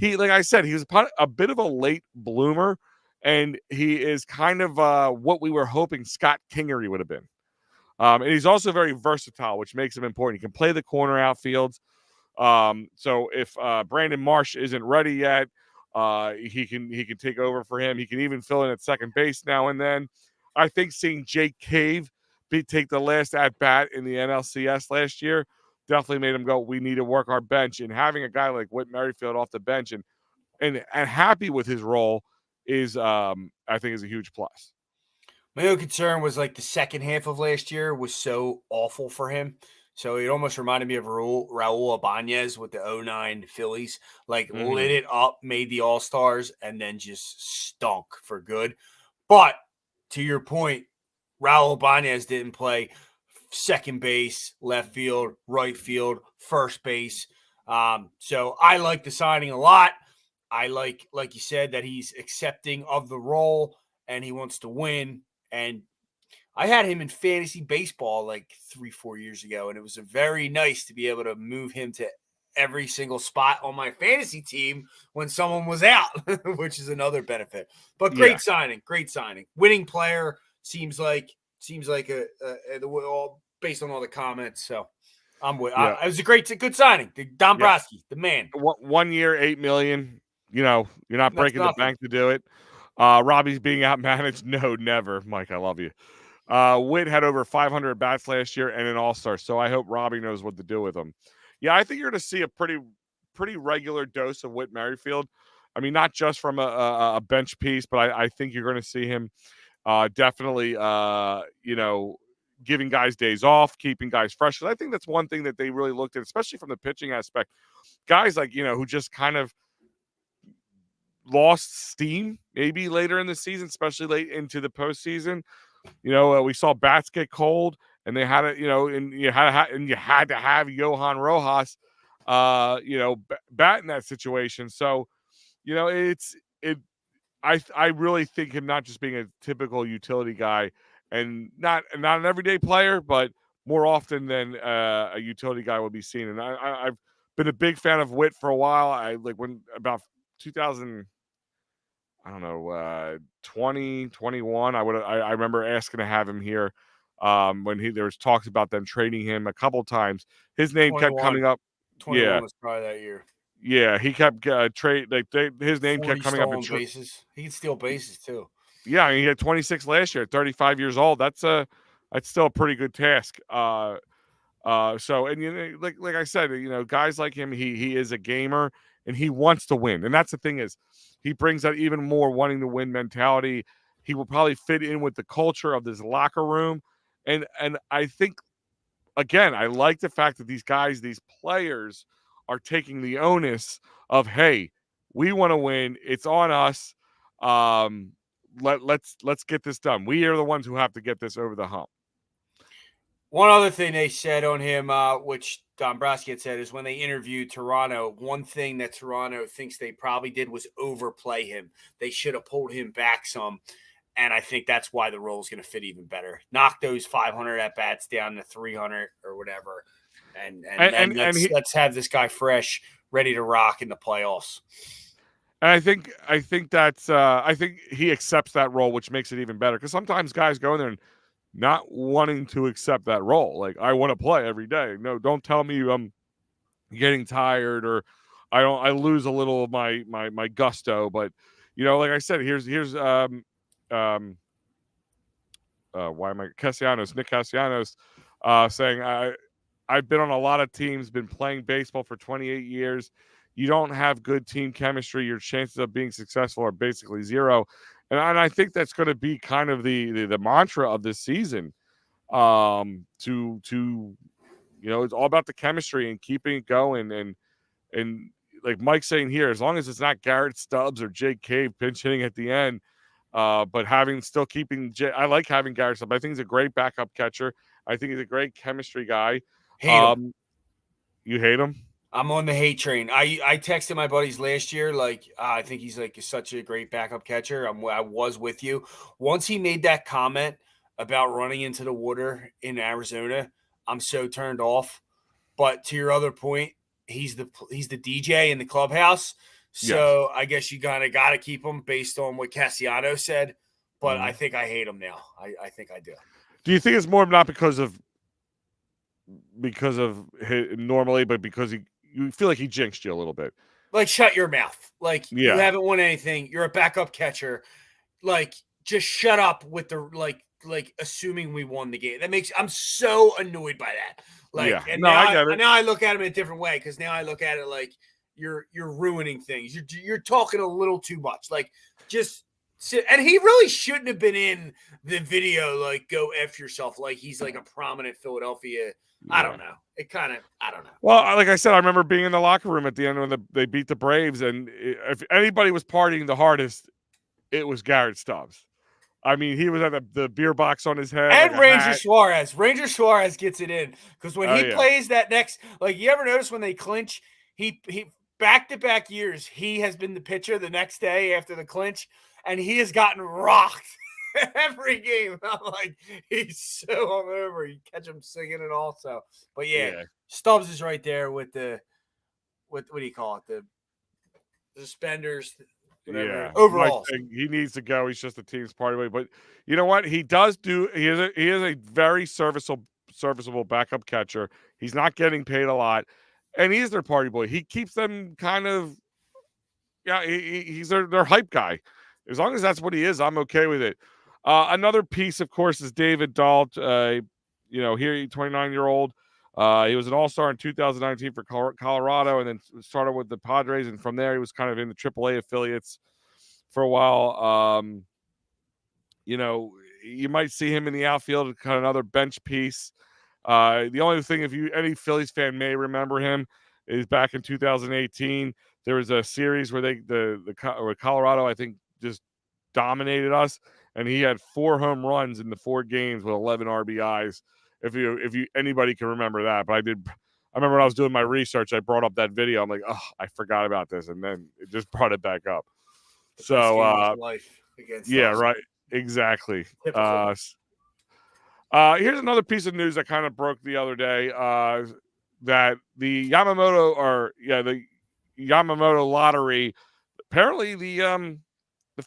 Like I said, he was a bit of a late bloomer, and he is kind of what we were hoping Scott Kingery would have been. And he's also very versatile, which makes him important. He can play the corner outfields. So if Brandon Marsh isn't ready yet, he can take over for him. He can even fill in at second base now and then. I think seeing Jake Cave take the last at bat in the NLCS last year definitely made him go, we need to work our bench. And having a guy like Whit Merrifield off the bench and happy with his role is I think is a huge plus. My own concern was like the second half of last year was so awful for him. So it almost reminded me of Raul Ibanez with the 2009 Phillies. Like lit it up, made the All-Stars, and then just stunk for good. But to your point, Raul Ibanez didn't play second base, left field, right field, first base. So I like the signing a lot. I like you said, that he's accepting of the role and he wants to win. And I had him in fantasy baseball like 3-4 years ago, and it was very nice to be able to move him to every single spot on my fantasy team when someone was out, which is another benefit. But great signing. Winning player seems like all based on all the comments. So I'm with. Yeah. It was a good signing. Dombrowski, the man. 1 year, $8 million. You know, you're not breaking the bank to do it. Robbie's being outmanaged. No, never. Mike, I love you. Witt had over 500 bats last year and an all-star, so I hope Robbie knows what to do with him. Yeah, I think you're going to see a pretty regular dose of Whit Merrifield. I mean, not just from a bench piece, but I think you're going to see him definitely, you know, giving guys days off, keeping guys fresh. I think that's one thing that they really looked at, especially from the pitching aspect. Guys like, you know, who just kind of lost steam maybe later in the season, especially late into the postseason. You know, we saw bats get cold, and they had it. You know, and you had to have Johan Rojas, you know, bat in that situation. So, you know, I really think him not just being a typical utility guy, and not an everyday player, but more often than a utility guy will be seen. And I've been a big fan of Witt for a while. I like when about 2000. I don't know, 2021. I remember asking to have him here when there was talks about them trading him a couple times. His name kept coming up. 21 was probably that year. Yeah, he kept his name kept coming up. Bases. He can steal bases too. Yeah, I mean, he had 26 last year, 35 years old. That's still a pretty good task. So, and you know, like I said, you know, guys like him, he is a gamer and he wants to win. And that's the thing is, he brings that even more wanting to win mentality. He will probably fit in with the culture of this locker room. And I think, again, I like the fact that these guys, these players are taking the onus of, hey, we want to win. It's on us. Let's get this done. We are the ones who have to get this over the hump. One other thing they said on him, which Dombrowski had said, is when they interviewed Toronto, one thing that Toronto thinks they probably did was overplay him. They should have pulled him back some, and I think that's why the role is going to fit even better. Knock those 500 at-bats down to 300 or whatever, and let's have this guy fresh, ready to rock in the playoffs. And I think that's I think he accepts that role, which makes it even better, because sometimes guys go in there and not wanting to accept that role. Like, I want to play every day. No, don't tell me I'm getting tired or I lose a little of my gusto. But, you know, like I said, here's why am I Nick Castellanos saying I've been on a lot of teams, been playing baseball for 28 years. You don't have good team chemistry, your chances of being successful are basically zero. And I think that's going to be kind of the mantra of this season. To you know, it's all about the chemistry and keeping it going. And like Mike's saying here, as long as it's not Garrett Stubbs or Jake Cave pinch hitting at the end, but I like having Garrett Stubbs. I think he's a great backup catcher. I think he's a great chemistry guy. Hate him. You hate him? I'm on the hate train. I texted my buddies last year, like, I think he's like such a great backup catcher. I was with you. Once he made that comment about running into the water in Arizona, I'm so turned off. But to your other point, he's the DJ in the clubhouse. So yes. I guess you kind of got to keep him based on what Castellanos said. But I think I hate him now. I think I do. Do you think it's more not because of normally, but because you feel like he jinxed you a little bit? Like, shut your mouth. Like, you haven't won anything. You're a backup catcher. Like, just shut up with the like assuming we won the game. I'm so annoyed by that. Like, and now I look at him in a different way, because now I look at it like you're ruining things. You're talking a little too much. Like, just sit. And he really shouldn't have been in the video. Like, go F yourself. Like, he's like a prominent Philadelphia. I don't know. I don't know. Well, like I said, I remember being in the locker room at the end when they beat the Braves, and if anybody was partying the hardest, it was Garrett Stubbs. I mean, he was at the beer box on his head. And like Ranger Suarez. Ranger Suarez gets it in, because when he plays that next, like, you ever notice when they clinch, he back-to-back years, he has been the pitcher the next day after the clinch, and he has gotten rocked every game. I'm like, he's so hungover. You catch him singing it also. But Stubbs is right there with the what do you call it? The suspenders. Whatever. Yeah, Overall, he needs to go. He's just a team's party away. But you know what? He does do. He is a very serviceable backup catcher. He's not getting paid a lot, and he's their party boy. He keeps them kind of. Yeah, he's their hype guy. As long as that's what he is, I'm okay with it. Another piece, of course, is David Dault. You know, here, 29-year-old. He was an all-star in 2019 for Colorado, and then started with the Padres, and from there he was kind of in the AAA affiliates for a while. You know, you might see him in the outfield, kind of another bench piece. The only thing, if any Phillies fan may remember him, is back in 2018 there was a series where where Colorado, I think, just dominated us, and he had 4 home runs in the 4 games with 11 RBIs. If anybody can remember that, but I remember when I was doing my research, I brought up that video. I'm like, oh, I forgot about this, and then it just brought it back up. So, life against yeah, us. right, exactly. Typical. Here's another piece of news that kind of broke the other day. That the Yamamoto lottery, apparently the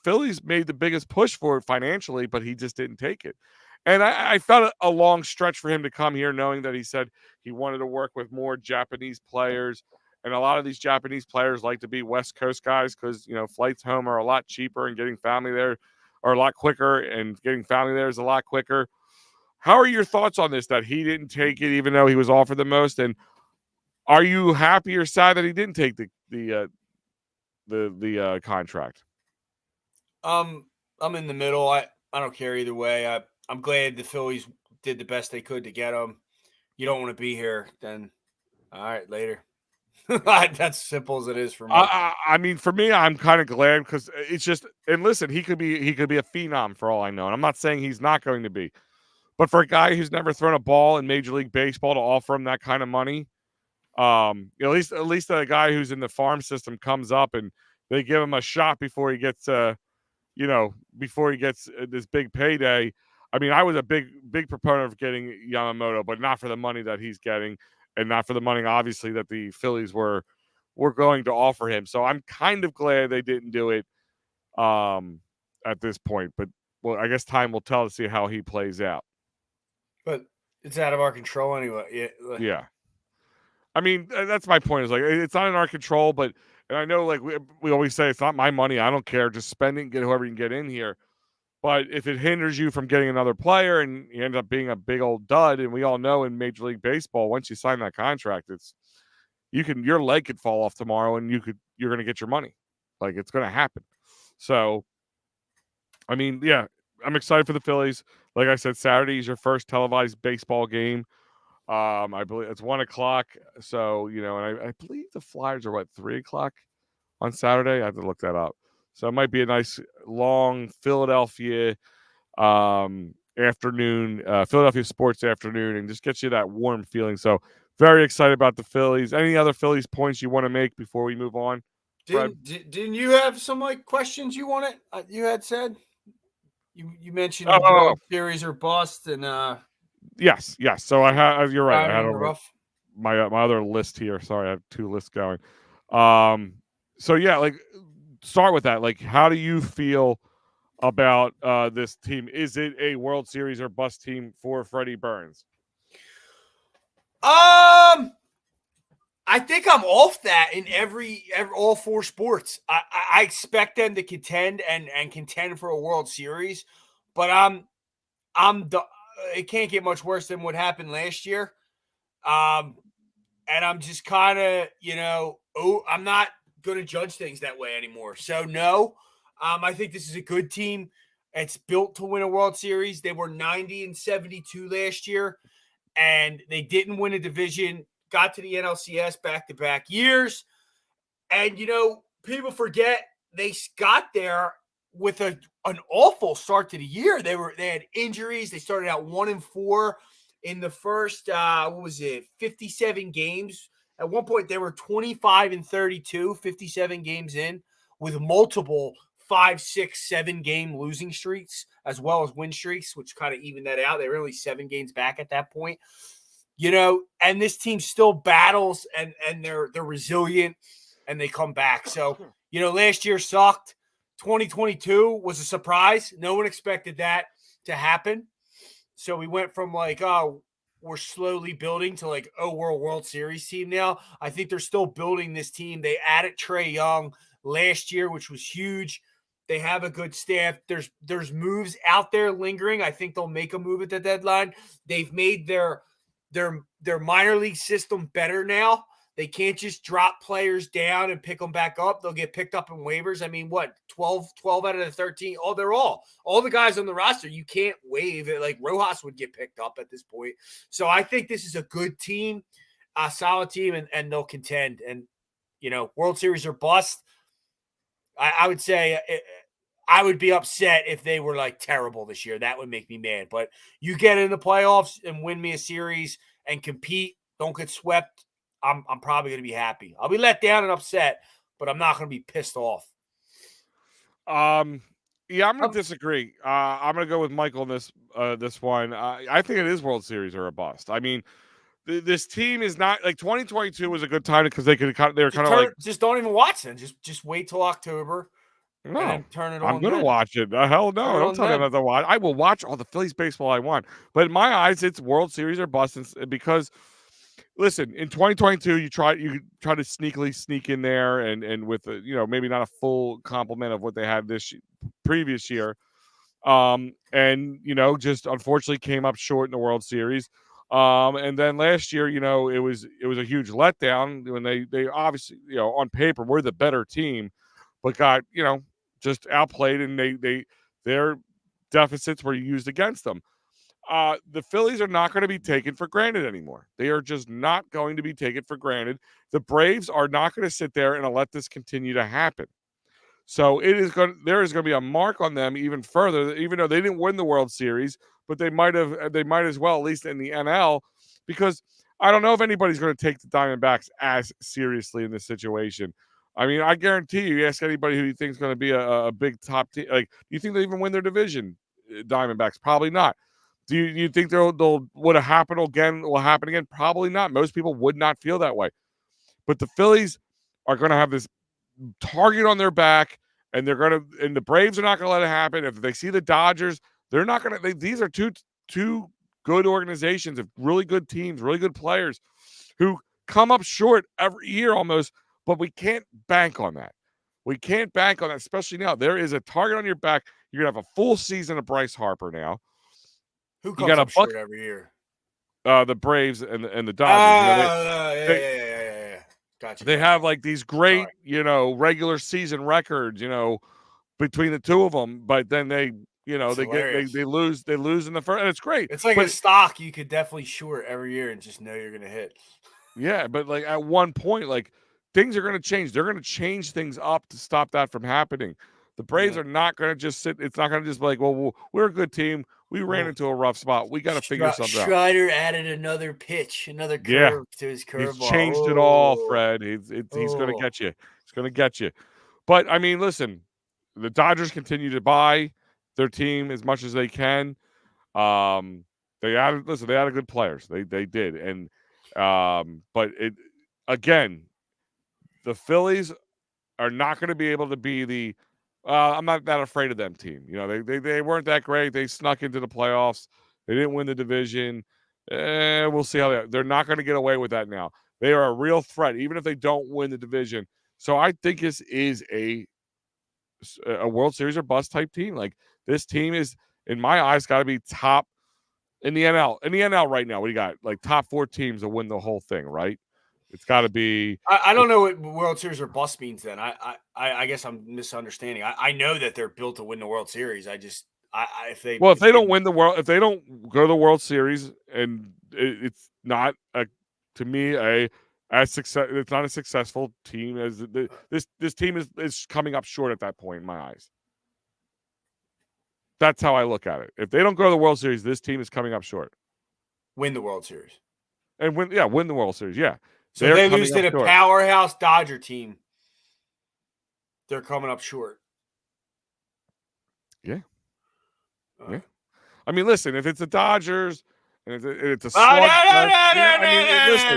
Phillies made the biggest push for it financially, but he just didn't take it. And I felt a long stretch for him to come here, knowing that he said he wanted to work with more Japanese players. And a lot of these Japanese players like to be West Coast guys because, you know, flights home are a lot cheaper and getting family there are a lot quicker, and getting family there is a lot quicker. How are your thoughts on this, that he didn't take it even though he was offered the most? And are you happy or sad that he didn't take the contract? I'm in the middle. I don't care either way. I'm glad the Phillies did the best they could to get him. You don't want to be here, then all right, later. That's simple as it is for me. I mean, for me, I'm kind of glad because it's just. And listen, he could be a phenom for all I know, and I'm not saying he's not going to be. But for a guy who's never thrown a ball in Major League Baseball to offer him that kind of money, at least a guy who's in the farm system comes up and they give him a shot before he gets this big payday. I mean, I was a big proponent of getting Yamamoto, but not for the money that he's getting, and not for the money, obviously, that the Phillies were going to offer him. So I'm kind of glad they didn't do it at this point. But, well, I guess time will tell to see how he plays out. But it's out of our control anyway. Yeah. I mean, that's my point. Is like, it's not in our control, but, and I know, like, we always say it's not my money. I don't care. Just spend it and get whoever you can get in here. But if it hinders you from getting another player and you end up being a big old dud, and we all know in Major League Baseball, once you sign that contract, your leg could fall off tomorrow and you're going to get your money. Like, it's going to happen. So, I mean, yeah, I'm excited for the Phillies. Like I said, Saturday is your first televised baseball game. I believe it's 1:00. So, you know, and I believe the Flyers are 3:00 on Saturday. I have to look that up. So it might be a nice long Philadelphia afternoon, Philadelphia sports afternoon, and just gets you that warm feeling. So very excited about the Phillies. Any other Phillies points you want to make before we move on? Didn't you have some questions you wanted? You had said you mentioned World Series or bust, and yes. So I have. You're right. I had my other list here. Sorry, I have 2 lists going. So yeah, like, start with that. Like, how do you feel about this team? Is it a World Series or bust team for Freddie Burns? I think I'm off that in all 4 sports. I expect them to contend and contend for a World Series, but it can't get much worse than what happened last year. And I'm just kind of, I'm not going to judge things that way anymore. So no, I think this is a good team. It's built to win a World Series. They were 90-72 last year, and they didn't win a division. Got to the NLCS back-to-back years. And, people forget they got there with an awful start to the year. They had injuries. They started out 1-4 in the first, 57 games. At one point, they were 25-32, 57 games in, with multiple 5, 6, 7 game losing streaks, as well as win streaks, which kind of evened that out. They were only 7 games back at that point. and this team still battles and they're resilient and they come back. So, last year sucked. 2022 was a surprise. No one expected that to happen. So we went from like, oh, we're slowly building to like, oh, we're a World Series team now. I think they're still building this team. They added Trae Young last year, which was huge. They have a good staff. There's moves out there lingering. I think they'll make a move at the deadline. They've made their minor league system better now. They can't just drop players down and pick them back up. They'll get picked up in waivers. I mean, what, 12 out of the 13? Oh, they're all the guys on the roster. You can't waive it. Like Rojas would get picked up at this point. So I think this is a good team, a solid team, and they'll contend. And, World Series or bust. I would say I would be upset if they were like terrible this year. That would make me mad. But you get in the playoffs and win me a series and compete, don't get swept, I'm probably going to be happy. I'll be let down and upset, but I'm not going to be pissed off. Yeah, I'm going to disagree. I'm going to go with Michael on this one. I think it is World Series or a bust. I mean, this team is not like 2022 was a good time because they were kind of like just don't even watch them. Just wait till October. No, and then turn it on. I'm going to watch it. Hell no, don't tell me not to watch. I will watch all the Phillies baseball I want, but in my eyes, it's World Series or bust because. Listen, in 2022, you try to sneakily sneak in there and with maybe not a full complement of what they had this previous year, and just unfortunately came up short in the World Series, and then last year, it was a huge letdown when they obviously on paper were the better team, but got just outplayed and their deficits were used against them. The Phillies are not going to be taken for granted anymore. They are just not going to be taken for granted. The Braves are not going to sit there and let this continue to happen. So there is going to be a mark on them even further, even though they didn't win the World Series, but they might as well, at least in the NL, because I don't know if anybody's going to take the Diamondbacks as seriously in this situation. I mean, I guarantee you ask anybody who you think is going to be a big top team, like, do you think they even win their division? Diamondbacks? Probably not. Do you think they'll what happen again? Probably not. Most people would not feel that way. But the Phillies are going to have this target on their back, and the Braves are not going to let it happen. If they see the Dodgers, they're not going to. These are two good organizations of really good teams, really good players who come up short every year almost. But we can't bank on that. We can't bank on that, especially now. There is a target on your back. You're going to have a full season of Bryce Harper now. Who comes up short every year? The Braves and the Dodgers. Yeah. Gotcha. They have like these great, regular season records, between the two of them, but then they lose in the first, and it's great. It's like a stock you could definitely short every year and just know you're going to hit. Yeah, but like at one point, like things are going to change. They're going to change things up to stop that from happening. The Braves are not going to just sit. It's not going to just be like, well, we're a good team. We ran into a rough spot. We got to figure something out. Strider added another pitch, another curve to his curveball. He's changed it all, Fred. He's going to get you. He's going to get you. But, I mean, listen, the Dodgers continue to buy their team as much as they can. They added good players. They did. And but again, the Phillies are not going to be able to be the I'm not that afraid of them team. They weren't that great. They snuck into the playoffs. They didn't win the division. We'll see how they're not going to get away with that now. They are a real threat, even if they don't win the division. So I think this is a World Series or bust type team. Like this team is, in my eyes, got to be top in the NL. In the NL right now, what do you got? Like top 4 teams to win the whole thing, right? It's got to be. I don't know what World Series or bust means. Then I guess I'm misunderstanding. I know that they're built to win the World Series. If they don't win the world, if they don't go to the World Series, and it's not to me it's not a successful team as this team is coming up short at that point in my eyes. That's how I look at it. If they don't go to the World Series, this team is coming up short. Win the World Series. And win the World Series, yeah. So they lose to the powerhouse Dodger team. They're coming up short. Yeah. Yeah. I mean, listen, if it's the Dodgers and it's a Oh, slug. no. I mean, listen.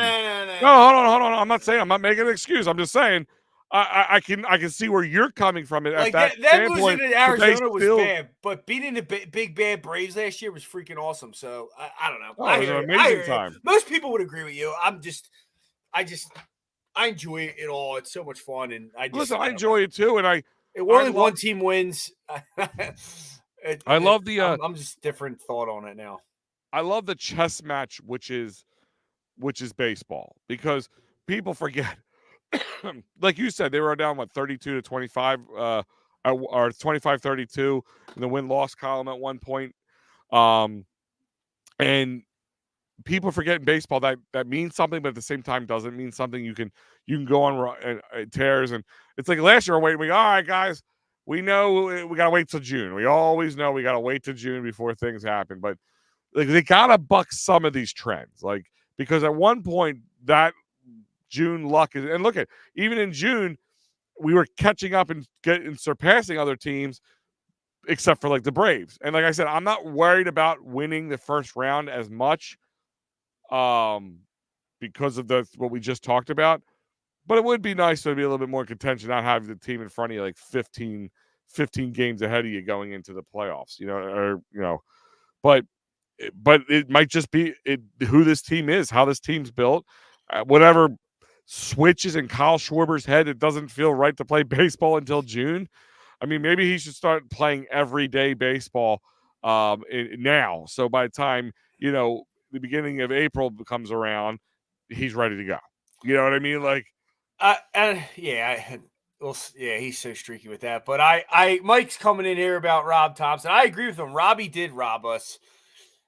No, hold on. I'm not making an excuse. I'm just saying I can see where you're coming from at Like that them losing standpoint. to But they Arizona was still, bad, but beating the big bad Braves last year was freaking awesome. So I don't know. oh, it was an amazing time. Most people would agree with you. I enjoy it all. It's so much fun, and Listen, I enjoy it too, and only one team wins. I love the. I'm just different thought on it now. I love the chess match, which is baseball, because people forget. Like you said, they were down 32-25, or 25-32 in the win-loss column at one point. And people forget in baseball that means something, but at the same time doesn't mean something. You can go on tears, and it's like last year all right, guys, we know we gotta wait till June. We always know we gotta wait till June before things happen, but like they gotta buck some of these trends, like, because at one point that June luck is, and look at, even in June we were catching up and surpassing other teams, except for like the Braves. And like I said, I'm not worried about winning the first round as much, because of what we just talked about. But it would be nice to be a little bit more contention, not have the team in front of you like 15 games ahead of you going into the playoffs, but it might just be who this team is, how this team's built, whatever switches in Kyle Schwarber's head. It doesn't feel right to play baseball until June. I mean, maybe he should start playing everyday baseball now. So by the time, the beginning of April comes around, he's ready to go. You know what I mean? Like, he's so streaky with that. But Mike's coming in here about Rob Thompson. I agree with him. Robbie did rob us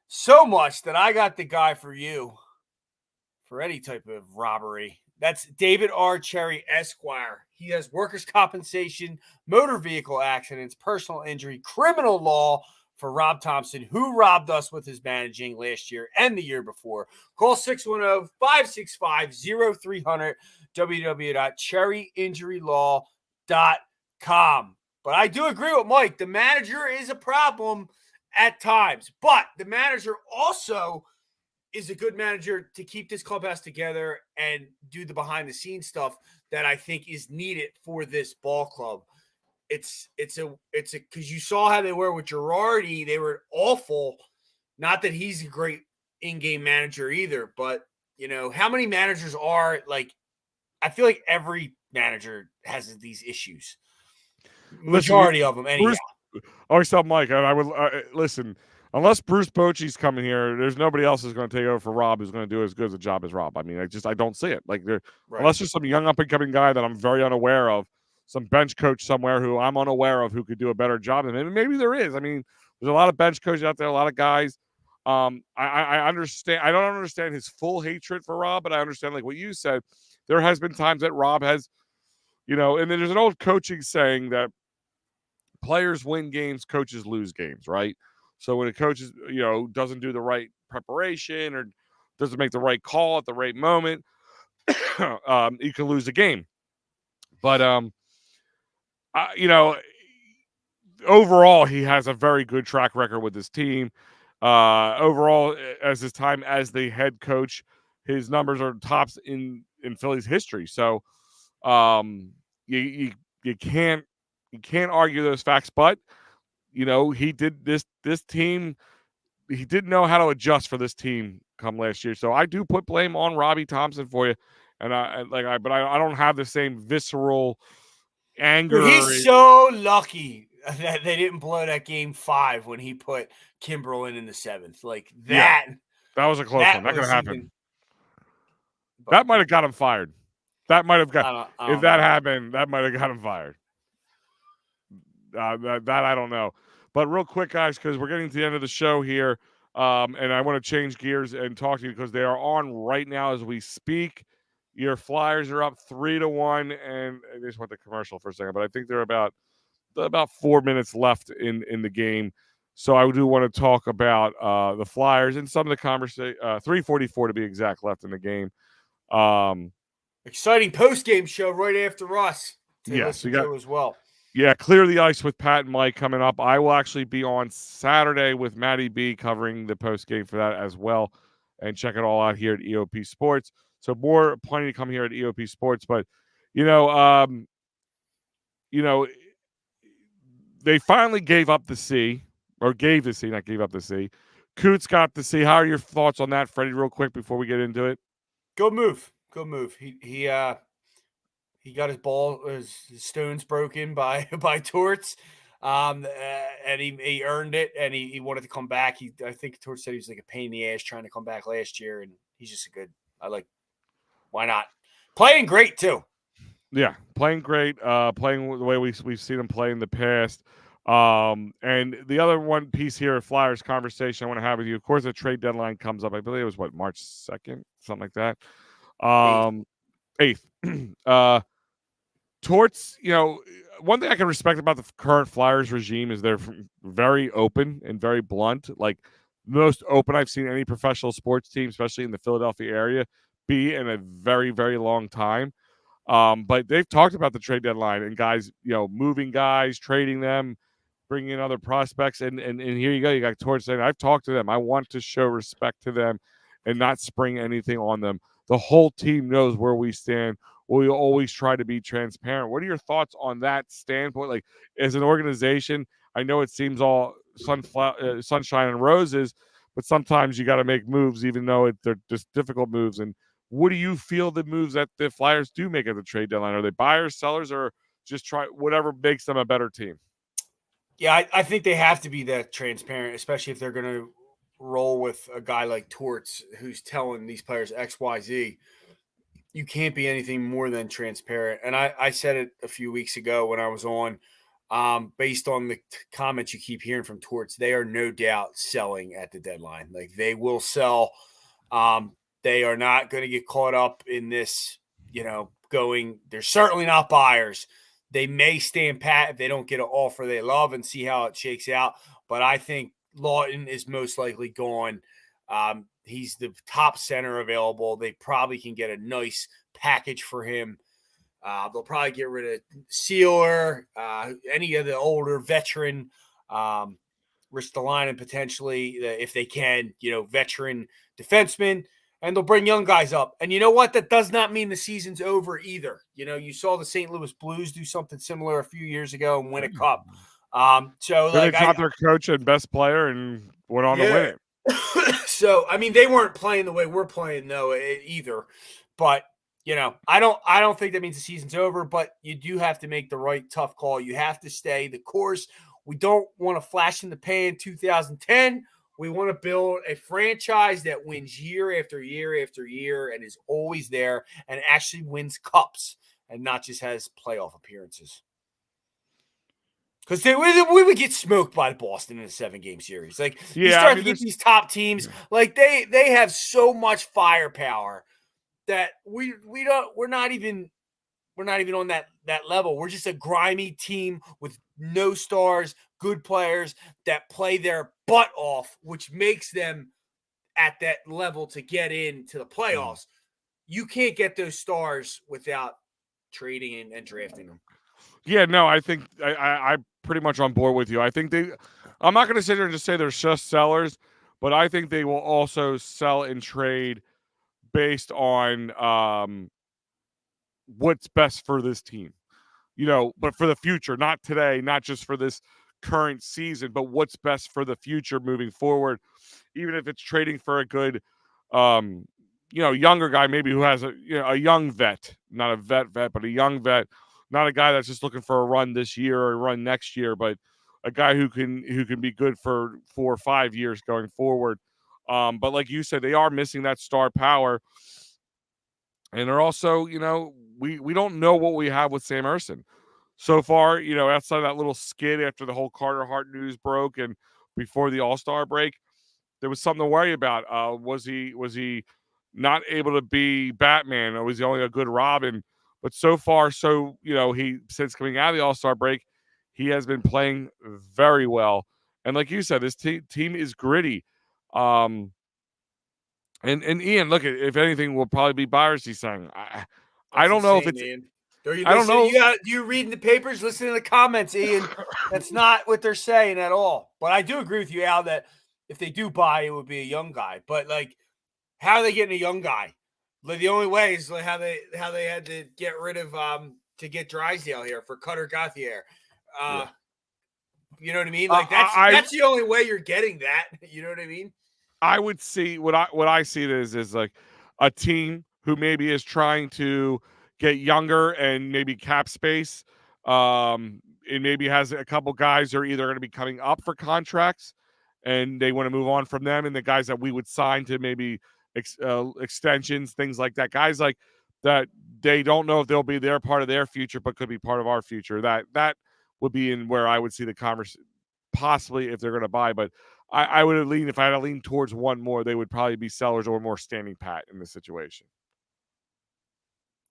so much that I got the guy for you for any type of robbery. That's David R. Cherry, Esquire. He has workers' compensation, motor vehicle accidents, personal injury, criminal law for Rob Thompson, who robbed us with his managing last year and the year before. Call 610-565-0300, www.cherryinjurylaw.com. But I do agree with Mike. The manager is a problem at times, but the manager also is a good manager to keep this clubhouse together and do the behind the scenes stuff that I think is needed for this ball club. It's because you saw how they were with Girardi. They were awful. Not that he's a great in-game manager either, but how many managers are like, I feel like every manager has these issues. Majority of them anyhow. I always tell Mike, and I would listen, unless Bruce Bochy's coming here, there's nobody else who's going to take over for Rob who's going to do as good a job as Rob. I mean, I don't see it. Like, unless there's some young up-and-coming guy that I'm very unaware of, some bench coach somewhere who I'm unaware of who could do a better job than him. And maybe there is. I mean, there's a lot of bench coaches out there, a lot of guys. I understand. I don't understand his full hatred for Rob, but I understand, like what you said, there has been times that Rob has, and then there's an old coaching saying that players win games, coaches lose games, right? So when a coach is, doesn't do the right preparation or doesn't make the right call at the right moment, you can lose a game. But overall, he has a very good track record with his team. Overall, as his time as the head coach, his numbers are tops in Phillies history. So you can't argue those facts. But he did this team. He didn't know how to adjust for this team come last year. So I do put blame on Robbie Thompson for you. And I don't have the same visceral anger. He's so lucky that they didn't blow that game 5 when he put Kimbrel in the 7th. Like that. Yeah, that was a close one. That could have happened. That might have got him fired. That might have got if that happened. That might have got him fired. That I don't know. But real quick, guys, because we're getting to the end of the show here, and I want to change gears and talk to you because they are on right now as we speak. Your Flyers are up 3-1, and I just went to commercial for a second, but I think they're about 4 minutes left in the game. So I do want to talk about the Flyers and some of the conversation. 3:44 to be exact left in the game. Exciting post-game show right after us. Yes, we got as well. Yeah, clear the ice with Pat and Mike coming up. I will actually be on Saturday with Matty B covering the post game for that as well, and check it all out here at EOP Sports. So plenty to come here at EOP Sports. But you know, um, you know, they finally gave up the C, or gave the C, not gave up the C. Coots got the C. How are your thoughts on that, Freddie? Real quick before we get into it. Good move. He got his stones broken by Torts, and he earned it, and he wanted to come back. I think Torts said he was like a pain in the ass trying to come back last year, and he's just why not? Playing great too. Yeah, playing great. Playing the way we've seen him play in the past. And the other one piece here, Flyers conversation I want to have with you. Of course, the trade deadline comes up. I believe it was March 2nd, something like that. 8th. Torts, one thing I can respect about the current Flyers regime is they're very open and very blunt. Like the most open I've seen any professional sports team, especially in the Philadelphia area, be in a very, very long time. But they've talked about the trade deadline and guys, moving guys, trading them, bringing in other prospects. And here you go. You got Torts saying, I've talked to them. I want to show respect to them and not spring anything on them. The whole team knows where we stand. We always try to be transparent. What are your thoughts on that standpoint? Like, as an organization, I know it seems all sunshine and roses, but sometimes you got to make moves, even though they're just difficult moves. And what do you feel the moves that the Flyers do make at the trade deadline? Are they buyers, sellers, or just try whatever makes them a better team? Yeah, I think they have to be that transparent, especially if they're going to roll with a guy like Torts who's telling these players X, Y, Z. You can't be anything more than transparent. And I said it a few weeks ago when I was on, based on the comments you keep hearing from Torts, they are no doubt selling at the deadline. Like they will sell. They are not going to get caught up in this, they're certainly not buyers. They may stand pat if they don't get an offer they love and see how it shakes out. But I think Lawton is most likely gone. He's the top center available. They probably can get a nice package for him. They'll probably get rid of Sealer, any of the older veteran, Ristolainen potentially, if they can, veteran defensemen, and they'll bring young guys up. And you know what? That does not mean the season's over either. You saw the St. Louis Blues do something similar a few years ago and win a cup. They got their coach and best player and went on to win it. So, I mean, they weren't playing the way we're playing though either, but I don't think that means the season's over, but you do have to make the right tough call. You have to stay the course. We don't want to flash in the pan 2010. We want to build a franchise that wins year after year after year and is always there and actually wins cups and not just has playoff appearances. Because we would get smoked by Boston in a 7-game series. Like you start to get these top teams, like they have so much firepower that we're not even on that level. We're just a grimy team with no stars, good players that play their butt off, which makes them at that level to get into the playoffs. You can't get those stars without trading and drafting them. Yeah, no, I think I'm pretty much on board with you. I think I'm not going to sit here and just say they're just sellers, but I think they will also sell and trade based on what's best for this team, but for the future, not today, not just for this current season, but what's best for the future moving forward, even if it's trading for a good, younger guy, maybe who has a young vet, not a vet, but a young vet. Not a guy that's just looking for a run this year or a run next year, but a guy who can be good for 4 or 5 years going forward. But like you said, they are missing that star power. And they're also, we don't know what we have with Sam Ersson. So far, outside of that little skid after the whole Carter Hart news broke and before the All-Star break, there was something to worry about. Was he not able to be Batman, or was he only a good Robin? But so far, he since coming out of the All-Star break, he has been playing very well. And like you said, this team is gritty. And Ian, look, if anything, will probably be buyers. He's saying, I don't know if it's Ian. I don't know. You reading the papers, listen to the comments, Ian. That's not what they're saying at all. But I do agree with you, Al, that if they do buy, it would be a young guy. But like, how are they getting a young guy? Like the only way is like how they had to get rid of to get Drysdale here for Cutter Gauthier. You know what I mean? Like that's the only way you're getting that. You know what I mean? I would see what I see it is like a team who maybe is trying to get younger and maybe cap space. It maybe has a couple guys who are either going to be coming up for contracts and they want to move on from them, and the guys that we would sign to maybe extensions, things like that. Guys like that, they don't know if they'll be their part of their future, but could be part of our future. That would be in where I would see the conversation, possibly if they're going to buy. But I would lean, if I had to lean towards one more, they would probably be sellers or more standing pat in this situation.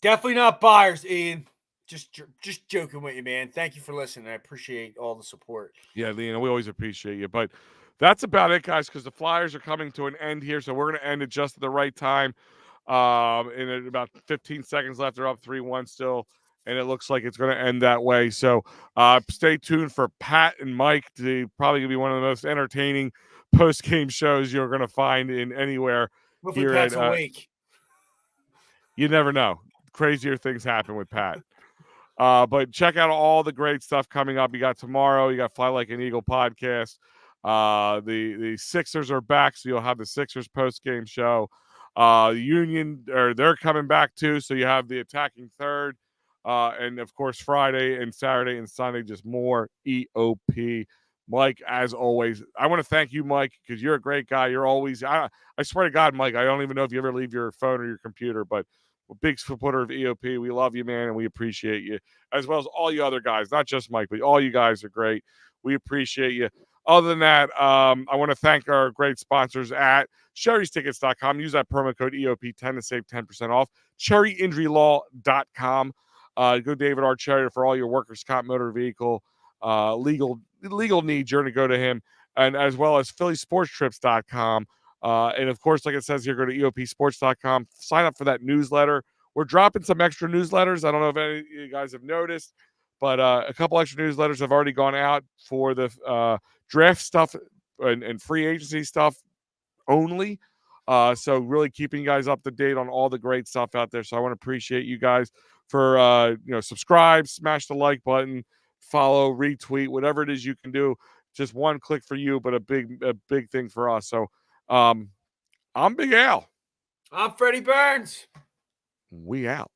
Definitely not buyers, Ian. Just joking with you, man. Thank you for listening. I appreciate all the support. Yeah, Leon, we always appreciate you. But that's about it, guys, because the Flyers are coming to an end here. So we're going to end it just at the right time. In about 15 seconds left, they're up 3-1 still, and it looks like it's going to end that way. So stay tuned for Pat and Mike. To probably going to be one of the most entertaining post-game shows you're going to find in anywhere. Hopefully Pat's awake. You never know. Crazier things happen with Pat. But check out all the great stuff coming up. You got tomorrow. You got Fly Like an Eagle podcast. The Sixers are back, so you'll have the Sixers post-game show. Union, or they're coming back too, so you have the attacking third. And of course, Friday and Saturday and Sunday, just more EOP. Mike, as always, I want to thank you, Mike, because you're a great guy. You're always, I swear to God, Mike, I don't even know if you ever leave your phone or your computer, but a big supporter of EOP. We love you, man, and we appreciate you, as well as all you other guys, not just Mike, but all you guys are great. We appreciate you. Other than that, I want to thank our great sponsors at sherrystickets.com. Use that promo code EOP10 to save 10% off. Cherryinjurylaw.com. Go David R. Cherry for all your workers' comp, motor vehicle, legal needs. You're going to go to him. And as well as phillysportstrips.com. And of course, like it says here, go to eopsports.com. Sign up for that newsletter. We're dropping some extra newsletters. I don't know if any of you guys have noticed, but a couple extra newsletters have already gone out for the draft stuff and free agency stuff only. So really keeping you guys up to date on all the great stuff out there. So I want to appreciate you guys for subscribe, smash the like button, follow, retweet, whatever it is you can do. Just one click for you, but a big thing for us. So I'm Big Al. I'm Freddie Burns. We out.